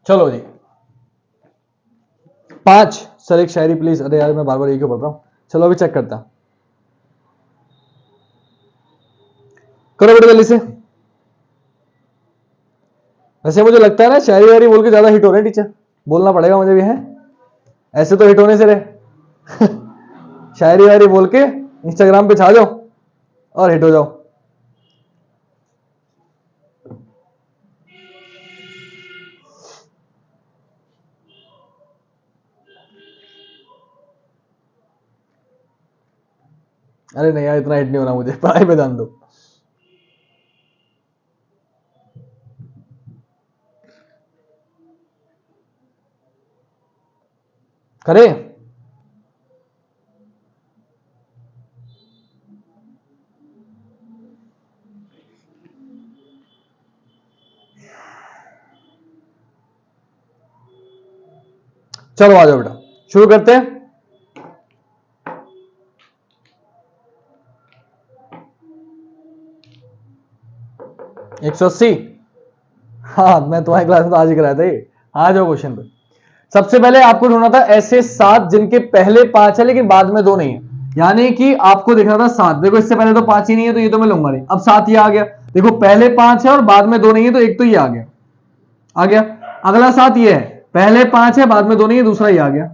Speaker 1: चलो जी 5। सर एक शायरी प्लीज। अरे यार मैं बार बार यही क्यों पढ़ रहा हूँ। चलो अभी चेक करता, करो बेटा जल्दी से। वैसे मुझे लगता है ना शायरी वायरी बोल के ज्यादा हिट हो रहे हैं टीचर, बोलना पड़ेगा मुझे भी, है ऐसे तो हिट होने से रहे। शायरी वायरी बोल के इंस्टाग्राम पे छा जाओ और हिट हो जाओ। अरे नहीं यार इतना हिट नहीं होना मुझे, पढ़ाई पे ध्यान दो। करे? चलो आ जाओ बेटा, शुरू करते हैं। 180। हाँ, मैं तुम्हारी क्लास में तो आज ही कराया था ये। आ जाओ क्वेश्चन पे। सबसे पहले आपको ढूंढना था ऐसे 7 जिनके पहले 5 है लेकिन बाद में 2 नहीं है। यानी कि आपको देखना था 7। देखो इससे पहले तो 5 ही नहीं है तो ये तो मैं लूंगा नहीं। अब 7 ये आ गया। देखो पहले 5 है और बाद में 2 नहीं है तो एक तो ये आ गया। आ गया। अगला 7 ये है, पहले 5 है बाद में 2 नहीं है, दूसरा ये आ गया।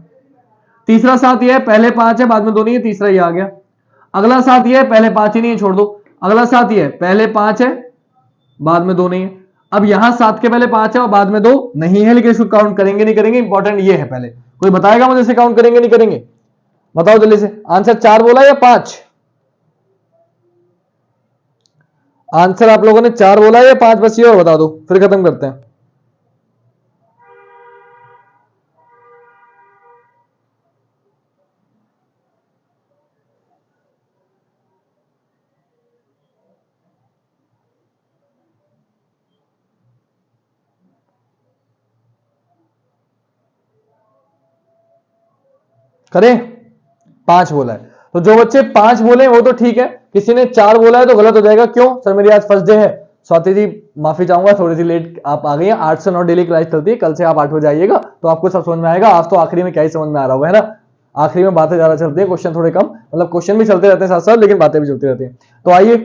Speaker 1: तीसरा 7 ये है, पहले 5 है बाद में 2 नहीं है, तीसरा ये आ गया। अगला 7 ये है, पहले 5 ही नहीं है, छोड़ दो। अगला 7 ये है, पहले 5 है बाद में 2 नहीं है। अब यहां 7 के पहले 5 है और बाद में 2 नहीं है, लेकिन इसको काउंट करेंगे नहीं करेंगे, इंपॉर्टेंट ये है। पहले कोई बताएगा मुझे इसे काउंट करेंगे नहीं करेंगे? बताओ जल्दी से। आंसर 4 बोला या 5? आंसर आप लोगों ने 4 बोला या 5? बस ये और बता दो, फिर खत्म करते हैं। करें? 5 बोला है तो जो बच्चे 5 बोले वो तो ठीक है, किसी ने 4 बोला है तो गलत हो जाएगा। क्यों सर? मेरी आज फर्स्ट डे है। स्वाति जी माफी चाहूंगा, थोड़ी सी लेट आप आ गई हैं। 8 से 9 डेली क्लास चलती है, कल से आप 8 बजे आइएगा तो आपको सब समझ में आएगा। आज तो आखिरी में क्या ही समझ में आ रहा होगा, है ना? आखिरी में बातें ज्यादा चलती है, क्वेश्चन थोड़े कम, मतलब क्वेश्चन भी चलते रहते हैं साथ साथ, लेकिन बातें भी चलती रहती है। तो आइए,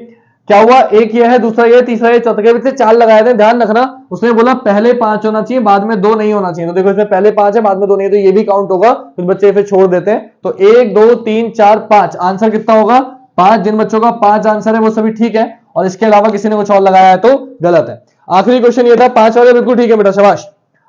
Speaker 1: क्या हुआ? एक ये है, दूसरा ये, तीसरा ये, चौथे के बीच से 4 लगाए थे। ध्यान रखना, उसने बोला पहले 5 होना चाहिए बाद में 2 नहीं होना चाहिए। तो देखो इसमें पहले 5 है बाद में 2 नहीं है, तो ये भी काउंट होगा। कुछ बच्चे फिर छोड़ देते हैं। तो 1 2 3 4 5 आंसर कितना होगा? 5। जिन बच्चों का 5 आंसर है वो सभी ठीक है, और इसके अलावा किसी ने कुछ और लगाया है तो गलत है। आखिरी क्वेश्चन ये था, 5 वाले बिल्कुल ठीक है बेटा, शाबाश।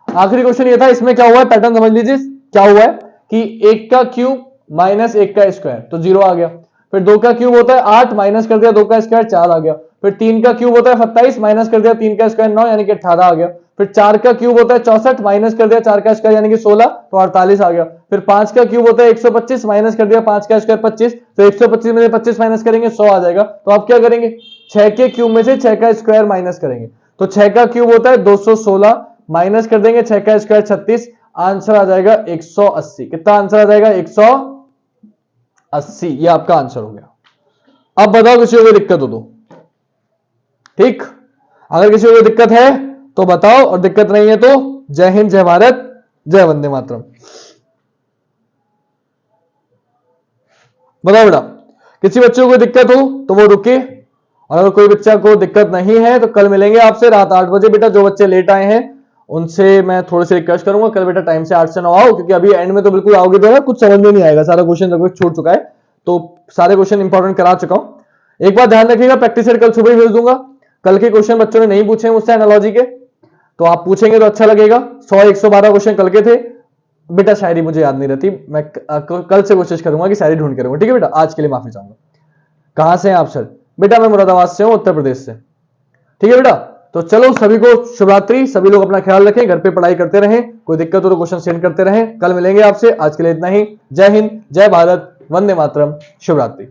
Speaker 1: आखिरी क्वेश्चन ये था, इसमें क्या हुआ है पैटर्न समझ लीजिए। क्या हुआ है कि 1 का क्यूब माइनस 1 का स्क्वायर, तो 0 आ गया। फिर 2 का क्यूब होता है 8, माइनस कर दिया 2 का स्क्वायर, 4 आ गया। फिर 3 का क्यूब होता है 27, माइनस कर दिया 3 का स्क्वायर 9, यानी कि 18 आ गया। फिर 4 का क्यूब होता है 64, माइनस कर दिया 4 का स्क्वायर यानी कि 16, तो 48 आ गया। फिर 5 का क्यूब होता है 125, माइनस कर दिया 5 का स्क्वायर 25, तो 125 में से 25 माइनस करेंगे 100 आ जाएगा। तो आप क्या करेंगे? 6 के क्यूब में से 6 का स्क्वायर माइनस करेंगे। तो 6 का क्यूब होता है 216, माइनस कर देंगे 6 का स्क्वायर 36, आंसर आ जाएगा 180। कितना आंसर आ जाएगा? 180। ये आपका आंसर हो गया। अब बताओ किसी को कोई दिक्कत हो तो? ठीक, अगर किसी को कोई दिक्कत है तो बताओ, और दिक्कत नहीं है तो जय हिंद, जय भारत, जय वंदे मातरम। बताओ बेटा, किसी बच्चे को कोई दिक्कत हो तो वो रुके, और अगर कोई बच्चा को दिक्कत नहीं है तो कल मिलेंगे आपसे रात 8 बजे। बेटा जो बच्चे लेट आए हैं उनसे मैं थोड़ी सी रिक्वेस्ट करूंगा, कल बेटा टाइम से 8 से 9 आओ, क्योंकि अभी एंड में तो बिल्कुल आओगे तो ना कुछ समझ में नहीं आएगा, सारा क्वेश्चन लगभग छूट चुका है, तो सारे क्वेश्चन इंपॉर्टेंट करा चुका हूं। एक बात ध्यान रखिएगा, प्रैक्टिस सेट कल सुबह ही भेज दूंगा। कल के क्वेश्चन बच्चों ने नहीं पूछे मुझसे एनालॉजी के, तो आप पूछेंगे तो अच्छा लगेगा। 100-112 क्वेश्चन कल के थे बेटा, शायरी मुझे याद नहीं रहती, मैं कल से कोशिश करूंगा कि शायरी ढूंढ के रहूंगा। ठीक है बेटा, आज के लिए माफी चाहूंगा। कहां से हैं आप सर? बेटा मैं मुरादाबाद से हूं, उत्तर प्रदेश से। ठीक है बेटा, तो चलो सभी को शुभ रात्रि। सभी लोग अपना ख्याल रखें, घर पे पढ़ाई करते रहें, कोई दिक्कत हो तो क्वेश्चन सेंड करते रहें। कल मिलेंगे आपसे, आज के लिए इतना ही। जय हिंद, जय भारत, वंदे मातरम, शुभ रात्रि।